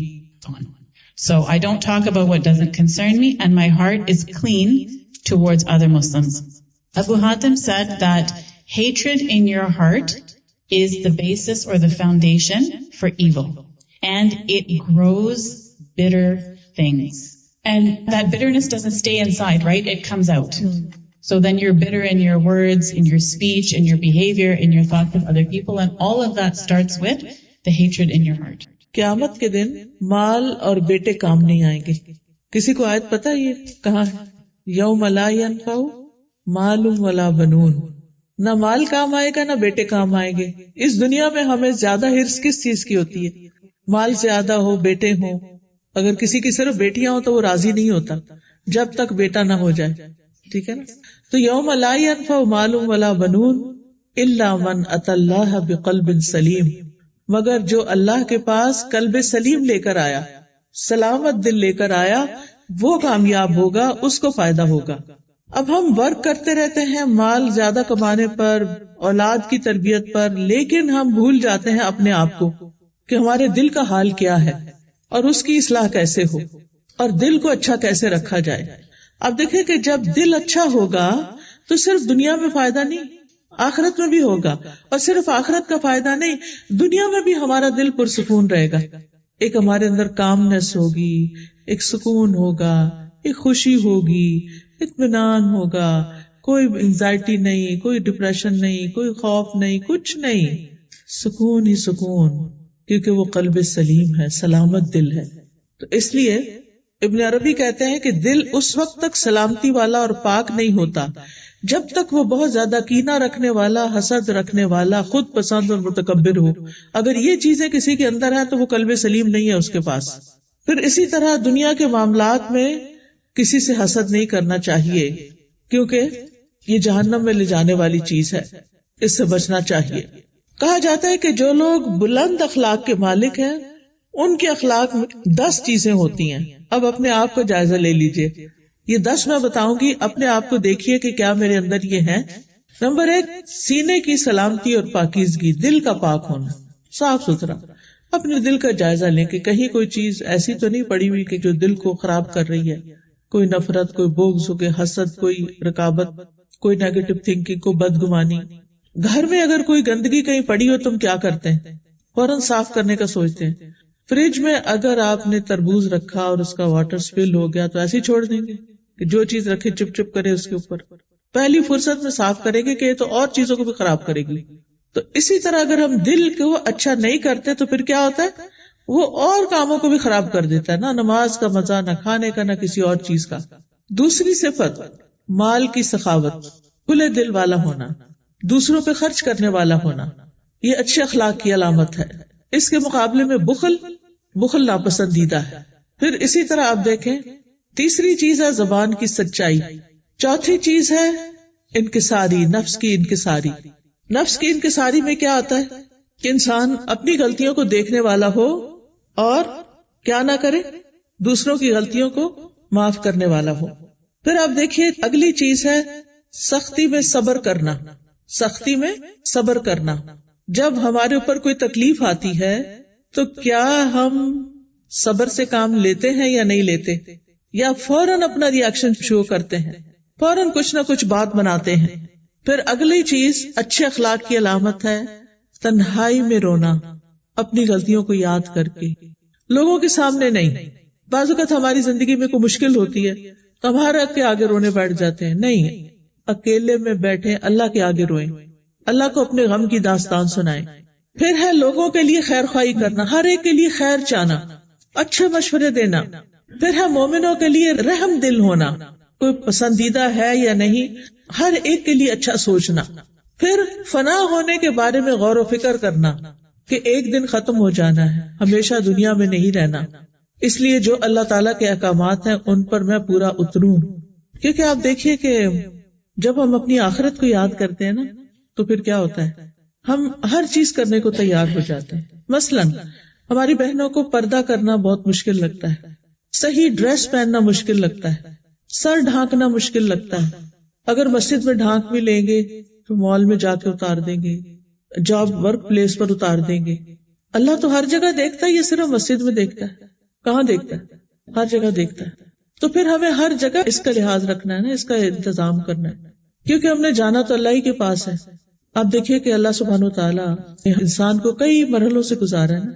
gone. So I don't talk about what doesn't concern me, and my heart is clean towards other Muslims. Abu Hatim said that hatred in your heart is the basis or the foundation for evil. And it grows bitter things. And that bitterness doesn't stay inside, right? It comes out. So then you're bitter in your words, in your speech, in your behavior, in your thoughts of other people, and all of that starts with the hatred in your heart. قیامت کے دن مال اور بیٹے کام نہیں آئیں گے. کسی کو آیت پتہ یہ کہاں ہے؟ یوم لا ینفع مال ولا بنون. نہ مال کام آئے گا نہ بیٹے کام آئیں گے. اس دنیا میں ہمیں زیادہ ہرس کس چیز کی ہوتی ہے؟ مال زیادہ ہو، بیٹے ہوں. اگر کسی کی صرف بیٹیاں ہوں تو وہ راضی نہیں ہوتا جب تک بیٹا نہ ہو جائے. ٹھیک ہے نا؟ تو یوم لا ینفع مال ولا بنون الا من اتى اللہ بقلب سلیم، مگر جو اللہ کے پاس قلب سلیم لے کر آیا، سلامت دل لے کر آیا، وہ کامیاب ہوگا، اس کو فائدہ ہوگا. اب ہم ورک کرتے رہتے ہیں مال زیادہ کمانے پر، اولاد کی تربیت پر، لیکن ہم بھول جاتے ہیں اپنے آپ کو کہ ہمارے دل کا حال کیا ہے اور اس کی اصلاح کیسے ہو اور دل کو اچھا کیسے رکھا جائے. اب دیکھیں کہ جب دل اچھا ہوگا تو صرف دنیا میں فائدہ نہیں، آخرت میں بھی ہوگا. اور صرف آخرت کا فائدہ نہیں، دنیا میں بھی ہمارا دل پرسکون رہے گا. ایک ہمارے اندر کامنس ہوگی، ایک سکون ہوگا، ایک خوشی ہوگی، اطمینان ہوگا، کوئی انزائٹی نہیں، کوئی ڈپریشن نہیں، کوئی خوف نہیں، کچھ نہیں، سکون ہی سکون، کیونکہ وہ قلب سلیم ہے، سلامت دل ہے. تو اس لیے ابن عربی کہتے ہیں کہ دل اس وقت تک سلامتی والا اور پاک نہیں ہوتا جب تک وہ بہت زیادہ کینہ رکھنے والا، حسد رکھنے والا، خود پسند اور متکبر ہو. اگر یہ چیزیں کسی کے اندر ہیں تو وہ قلب سلیم نہیں ہے اس کے پاس. پھر اسی طرح دنیا کے معاملات میں کسی سے حسد نہیں کرنا چاہیے، کیونکہ یہ جہنم میں لے جانے والی چیز ہے، اس سے بچنا چاہیے. کہا جاتا ہے کہ جو لوگ بلند اخلاق کے مالک ہیں ان کے اخلاق میں 10 چیزیں ہوتی ہیں. اب اپنے آپ کو جائزہ لے لیجئے. یہ 10 میں بتاؤں گی، اپنے آپ کو دیکھیے کہ کیا میرے اندر یہ ہے. نمبر 1، سینے کی سلامتی اور پاکیزگی، دل کا پاک ہونا، صاف ستھرا. اپنے دل کا جائزہ لیں کہ کہیں کوئی چیز ایسی تو نہیں پڑی ہوئی کہ جو دل کو خراب کر رہی ہے. کوئی نفرت، کوئی بغض، کوئی حسد، کوئی رقابت، کوئی نیگیٹو تھنکنگ، کوئی بدگمانی. گھر میں اگر کوئی گندگی کہیں پڑی ہو تم کیا کرتے ہیں؟ فوراً صاف کرنے کا سوچتے ہیں. فریج میں اگر آپ نے تربوز رکھا اور اس کا واٹر سپل ہو گیا تو ایسے ہی چھوڑ دیں گے کہ جو چیز رکھے چپ چپ کرے اس کے اوپر؟ پہلی فرصت میں صاف کریں گے کہ یہ تو اور چیزوں کو بھی خراب کرے گی. تو اسی طرح اگر ہم دل کو اچھا نہیں کرتے تو پھر کیا ہوتا ہے؟ وہ اور کاموں کو بھی خراب کر دیتا ہے، نہ نماز کا مزہ، نہ کھانے کا، نہ کسی اور چیز کا. دوسری صفت، مال کی سخاوت، کھلے دل والا ہونا، دوسروں پہ خرچ کرنے والا ہونا، یہ اچھے اخلاق کی علامت ہے. اس کے مقابلے میں بخل ناپسندیدہ ہے. پھر اسی طرح آپ دیکھیں، تیسری چیز ہے زبان کی سچائی. چوتھی چیز ہے انکساری، نفس کی انکساری. نفس کی انکساری میں کیا آتا ہے کہ انسان اپنی غلطیوں کو دیکھنے والا ہو اور کیا نہ کرے؟ دوسروں کی غلطیوں کو معاف کرنے والا ہو. پھر آپ دیکھیے اگلی چیز ہے سختی میں صبر کرنا. سختی میں صبر کرنا. جب ہمارے اوپر کوئی تکلیف آتی ہے تو کیا ہم صبر سے کام لیتے ہیں یا نہیں لیتے، یا فوراً اپنا ری ایکشن شو کرتے ہیں، فوراً کچھ نہ کچھ بات بناتے ہیں. پھر اگلی چیز اچھے اخلاق کی علامت ہے تنہائی میں رونا، اپنی غلطیوں کو یاد کر کے، لوگوں کے سامنے نہیں. بعض اوقات ہماری زندگی میں کوئی مشکل ہوتی ہے تو ہمارے کے آگے رونے بیٹھ جاتے ہیں. نہیں، اکیلے میں بیٹھے اللہ کے آگے روئیں، اللہ کو اپنے غم کی داستان سنائیں. پھر ہے لوگوں کے لیے خیر خواہی کرنا، ہر ایک کے لیے خیر چاہنا، اچھے مشورے دینا. پھر ہے مومنوں کے لیے رحم دل ہونا، کوئی پسندیدہ ہے یا نہیں، ہر ایک کے لیے اچھا سوچنا. پھر فنا ہونے کے بارے میں غور و فکر کرنا کہ ایک دن ختم ہو جانا ہے، ہمیشہ دنیا میں نہیں رہنا، اس لیے جو اللہ تعالیٰ کے احکامات ہیں ان پر میں پورا اتروں. کیونکہ آپ دیکھیے کہ جب ہم اپنی آخرت کو یاد کرتے ہیں نا تو پھر کیا ہوتا ہے، ہم ہر چیز کرنے کو تیار ہو جاتے ہیں. مثلاً ہماری بہنوں کو پردہ کرنا بہت مشکل لگتا ہے، صحیح ڈریس پہننا مشکل لگتا ہے، سر ڈھانکنا مشکل لگتا ہے. اگر مسجد میں ڈھانک بھی لیں گے تو مال میں جا کے اتار دیں گے، جاب ورک پلیس پر اتار دیں گے. اللہ تو ہر جگہ دیکھتا ہے، یہ صرف مسجد میں دیکھتا ہے؟ کہاں دیکھتا ہے؟ ہر جگہ دیکھتا ہے. تو پھر ہمیں ہر جگہ اس کا لحاظ رکھنا ہے نا، اس کا انتظام کرنا ہے، کیونکہ ہم نے جانا تو اللہ ہی کے پاس ہے. آپ دیکھیے کہ اللہ سبحانہ و تعالیٰ نے انسان کو کئی مرحلوں سے گزارا ہے نا.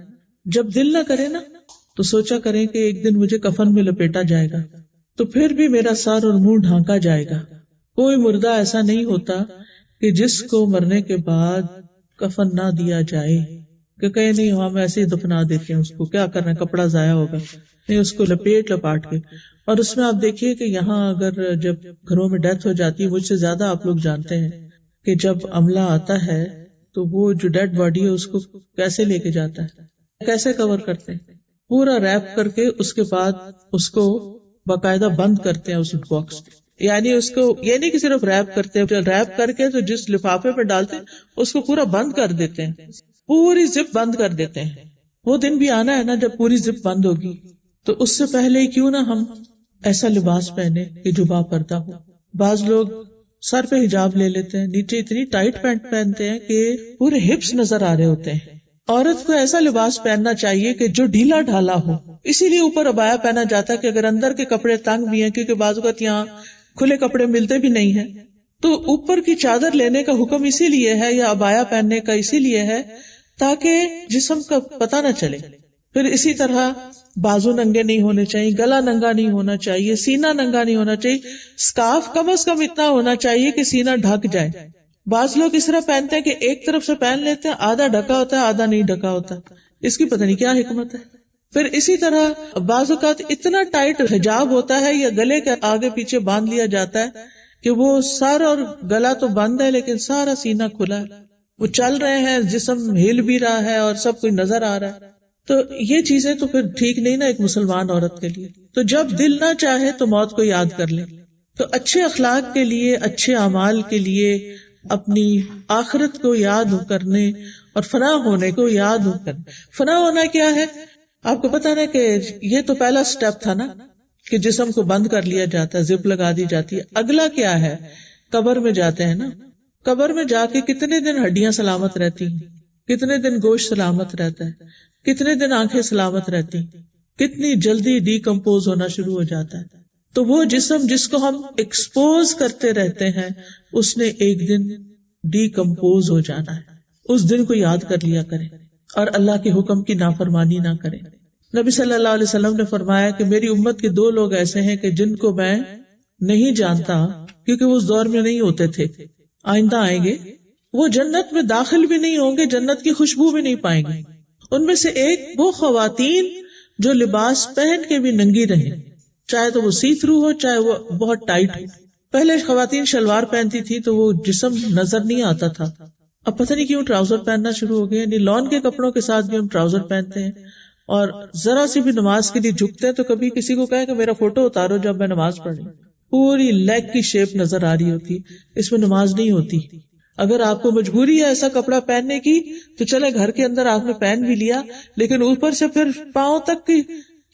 جب دل نہ کرے نا تو سوچا کریں کہ ایک دن مجھے کفن میں لپیٹا جائے گا تو پھر بھی میرا سر اور منہ ڈھانکا جائے گا. کوئی مردہ ایسا نہیں ہوتا کہ جس کو مرنے کے بعد کفن نہ دیا جائے، کہ کہیں نہیں ہم ایسے ہی دفنا دیتے ہیں، اس کو کیا کرنا ہے، کپڑا ضائع ہوگا، نہیں اس کو لپاٹ کے. اور اس میں آپ دیکھیے کہ یہاں اگر جب گھروں میں ڈیتھ ہو جاتی ہے، مجھ سے زیادہ آپ لوگ جانتے ہیں کہ جب عملہ آتا ہے تو وہ جو ڈیڈ باڈی ہے اس کو کیسے لے کے جاتا ہے، کیسے کور کرتے ہیں، پورا ریپ کر کے اس کے بعد اس کو باقاعدہ بند کرتے ہیں اس باکس. یعنی اس کو یہ نہیں کہ صرف ریپ کرتے ہیں، ریپ کر کے تو جس لفافے پہ ڈالتے ہیں اس کو پورا بند کر دیتے ہیں، پوری زپ بند کر دیتے ہیں. وہ دن بھی آنا ہے نا جب پوری زپ بند ہوگی، تو اس سے پہلے کیوں نہ ہم ایسا لباس پہنے کہ جو با پردہ ہو. بعض لوگ سر پہ حجاب لے لیتے ہیں، نیچے اتنی ٹائٹ پینٹ پہنتے ہیں کہ پورے ہپس نظر آ رہے ہوتے ہیں. عورت کو ایسا لباس پہننا چاہیے کہ جو ڈھیلا ڈھالا ہو، اسی لیے اوپر عبایا پہنا جاتا ہے کہ اگر اندر کے کپڑے تنگ بھی ہیں، کیونکہ بعض اوقات یہاں کھلے کپڑے ملتے بھی نہیں ہیں، تو اوپر کی چادر لینے کا حکم اسی لیے ہے یا عبایا پہننے کا اسی لیے ہے تاکہ جسم کا پتہ نہ چلے. پھر اسی طرح بازو ننگے نہیں ہونے چاہیے، گلا ننگا نہیں ہونا چاہیے، سینہ ننگا نہیں ہونا چاہیے، سکارف کم از کم اتنا ہونا چاہیے کہ سینہ ڈھک جائے. بعض لوگ اس طرح پہنتے ہیں کہ ایک طرف سے پہن لیتے ہیں، آدھا ڈھکا ہوتا ہے آدھا نہیں ڈھکا ہوتا، اس کی پتہ نہیں کیا حکمت ہے. پھر اسی طرح بعض اوقات اتنا ٹائٹ حجاب ہوتا ہے یا گلے کے آگے پیچھے باندھ لیا جاتا ہے کہ وہ سر اور گلا تو بند ہے لیکن سارا سینہ کھلا ہے، وہ چل رہے ہیں، جسم ہل بھی رہا ہے اور سب کچھ نظر آ رہا ہے. تو یہ چیزیں تو پھر ٹھیک نہیں نا ایک مسلمان عورت کے لیے. تو جب دل نہ چاہے تو موت کو یاد کر لے. تو اچھے اخلاق کے لیے، اچھے اعمال کے لیے، اپنی آخرت کو یاد کرنے اور فنا ہونے کو یاد کرنے. فنا ہونا کیا ہے آپ کو پتا نا کہ یہ تو پہلا سٹیپ تھا نا کہ جسم کو بند کر لیا جاتا ہے، زپ لگا دی جاتی ہے. اگلا کیا ہے، قبر میں جاتے ہیں نا. قبر میں جا کے کتنے دن ہڈیاں سلامت رہتی ہیں، کتنے دن گوشت سلامت رہتا ہے، کتنے دن آنکھیں سلامت رہتی، کتنی جلدی ڈی کمپوز ہونا شروع ہو جاتا ہے. تو وہ جسم جس کو ہم ایکسپوز کرتے رہتے ہیں اس نے ایک دن ڈی کمپوز ہو جانا ہے. اس دن کو یاد کر لیا کریں اور اللہ کے حکم کی نافرمانی نہ کریں. نبی صلی اللہ علیہ وسلم نے فرمایا کہ میری امت کے 2 لوگ ایسے ہیں کہ جن کو میں نہیں جانتا کیونکہ وہ اس دور میں نہیں ہوتے تھے، آئندہ آئیں گے. وہ جنت میں داخل بھی نہیں ہوں گے، جنت کی خوشبو بھی نہیں پائیں گے. ان میں سے ایک وہ خواتین جو لباس پہن کے بھی ننگی رہیں، چاہے تو وہ سی تھرو ہو چاہے وہ بہت ٹائٹ ہو. پہلے خواتین شلوار پہنتی تھی تو وہ جسم نظر نہیں آتا تھا، اب پتہ نہیں کیوں ٹراؤزر پہننا شروع ہو گئے. یعنی لان کے کپڑوں کے ساتھ بھی ہم ٹراؤزر پہنتے ہیں اور ذرا سی بھی نماز کے لیے جھکتے ہیں تو کبھی کسی کو کہیں کہ میرا فوٹو اتارو جب میں نماز پڑھ رہی ہوں، پوری لیگ کی شیپ نظر آ رہی ہوتی، اس میں نماز نہیں ہوتی. اگر آپ کو مجبوری ہے ایسا کپڑا پہننے کی تو چلے گھر کے اندر آپ نے پہن بھی لیا، لیکن اوپر سے پھر پاؤں تک کی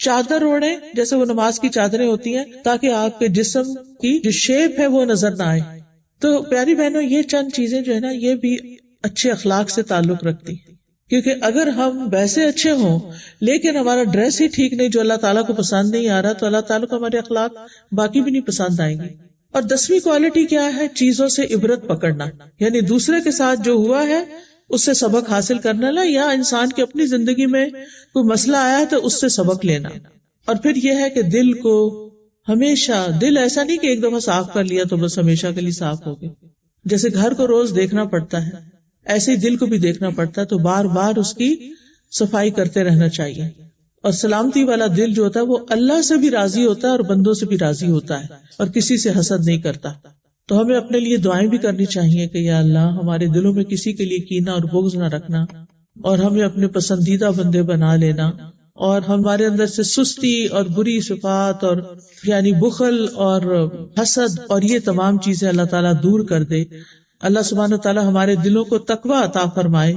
چادر اوڑھیں جیسے وہ نماز کی چادریں ہوتی ہیں تاکہ آپ کے جسم کی جو شیپ ہے وہ نظر نہ آئے. تو پیاری بہنوں یہ چند چیزیں جو ہے نا یہ بھی اچھے اخلاق سے تعلق رکھتی ہیں، کیونکہ اگر ہم ویسے اچھے ہوں لیکن ہمارا ڈریس ہی ٹھیک نہیں جو اللہ تعالیٰ کو پسند نہیں آ رہا تو اللہ تعالیٰ کو ہمارے اخلاق باقی بھی نہیں پسند آئیں گے. اور 10ویں کوالٹی کیا ہے؟ چیزوں سے عبرت پکڑنا، یعنی دوسرے کے ساتھ جو ہوا ہے اس سے سبق حاصل کرنا لا، یا انسان کی اپنی زندگی میں کوئی مسئلہ آیا ہے تو اس سے سبق لینا. اور پھر یہ ہے کہ دل کو ہمیشہ، دل ایسا نہیں کہ ایک دفعہ صاف کر لیا تو بس ہمیشہ کے لیے صاف ہو گیا. جیسے گھر کو روز دیکھنا پڑتا ہے ایسے ہی دل کو بھی دیکھنا پڑتا ہے، تو بار بار اس کی صفائی کرتے رہنا چاہیے. اور سلامتی والا دل جو ہوتا ہے وہ اللہ سے بھی راضی ہوتا ہے اور بندوں سے بھی راضی ہوتا ہے اور کسی سے حسد نہیں کرتا. تو ہمیں اپنے لیے دعائیں بھی کرنی چاہیے کہ یا اللہ ہمارے دلوں میں کسی کے لیے کینہ اور بغض نہ رکھنا، اور ہمیں اپنے پسندیدہ بندے بنا لینا، اور ہمارے اندر سے سستی اور بری صفات اور یعنی بخل اور حسد اور یہ تمام چیزیں اللہ تعالیٰ دور کر دے. اللہ سبحانہ تعالیٰ ہمارے دلوں کو تقوی عطا فرمائے.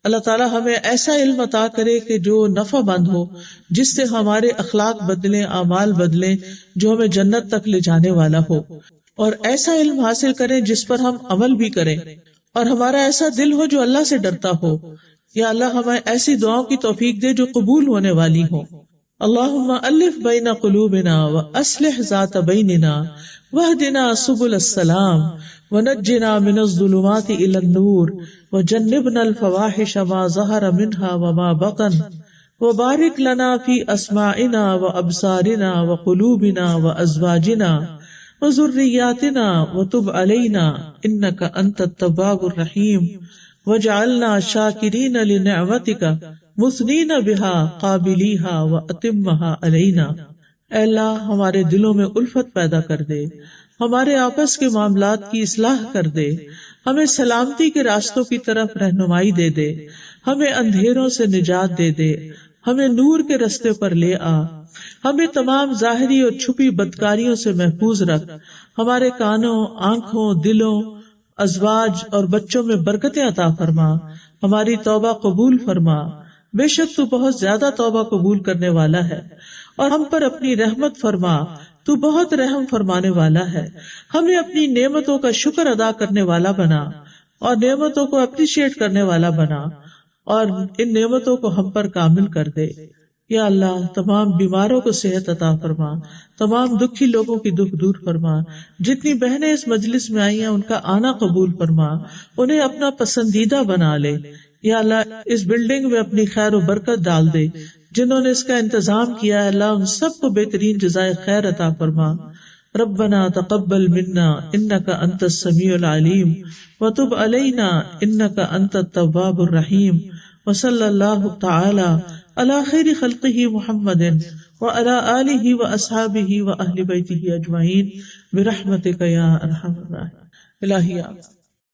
اللہ تعالیٰ ہمیں ایسا علم عطا کرے کہ جو نفع مند ہو، جس سے ہمارے اخلاق بدلیں، اعمال بدلیں، جو ہمیں جنت تک لے جانے والا ہو. اور ایسا علم حاصل کریں جس پر ہم عمل بھی کریں، اور ہمارا ایسا دل ہو جو اللہ سے ڈرتا ہو. یا اللہ ہمیں ایسی دعاؤں کی توفیق دے جو قبول ہونے والی ہوں. اللہم الف بین قلوبنا واصلح ذات بیننا واہدنا سبل السلام ونجنا من الظلمات الى النور وجنبنا الفواحش ما ظہر منها وما بطن وبارک لنا فی اسماعنا وابصارنا وقلوبنا وازواجنا وذریاتنا وتب علینا انک انت التواب الرحیم وجعلنا شاکرین لنعمتک مثنین بہا قابلیہا واتمہا علینا. اے اللہ ہمارے دلوں میں الفت پیدا کر دے، ہمارے آپس کے معاملات کی اصلاح کر دے، ہمیں سلامتی کے راستوں کی طرف رہنمائی دے دے، ہمیں اندھیروں سے نجات دے دے، ہمیں نور کے رستے پر لے آ، ہمیں تمام ظاہری اور چھپی بدکاریوں سے محفوظ رکھ، ہمارے کانوں، آنکھوں، دلوں، ازواج اور بچوں میں برکتیں عطا فرما، ہماری توبہ قبول فرما. بے شک تو بہت زیادہ توبہ قبول کرنے والا ہے، اور ہم پر اپنی رحمت فرما، تو بہت رحم فرمانے والا ہے. ہمیں اپنی نعمتوں کا شکر ادا کرنے والا بنا اور نعمتوں کو اپریشیٹ کرنے والا بنا، اور ان نعمتوں کو ہم پر کامل کر دے. یا اللہ تمام بیماروں کو صحت عطا فرما، تمام دکھی لوگوں کی دکھ دور فرما. جتنی بہنیں اس مجلس میں آئی ہیں ان کا آنا قبول فرما، انہیں اپنا پسندیدہ بنا لے. یا اللہ اس بلڈنگ میں اپنی خیر و برکت ڈال دے. جنہوں نے اس کا انتظام کیا ہے اللہ ان سب کو بہترین جزائے خیر عطا فرما. ربنا تقبل منا انک انت السمیع العلیم وتب علینا انک انت التواب الرحیم. وصلی اللہ تعالی علی خیر خلقہ محمد وعلی آلہ واصحابہ واہل بیتہ اجمعین برحمتک یا ارحم الراحمین. الہی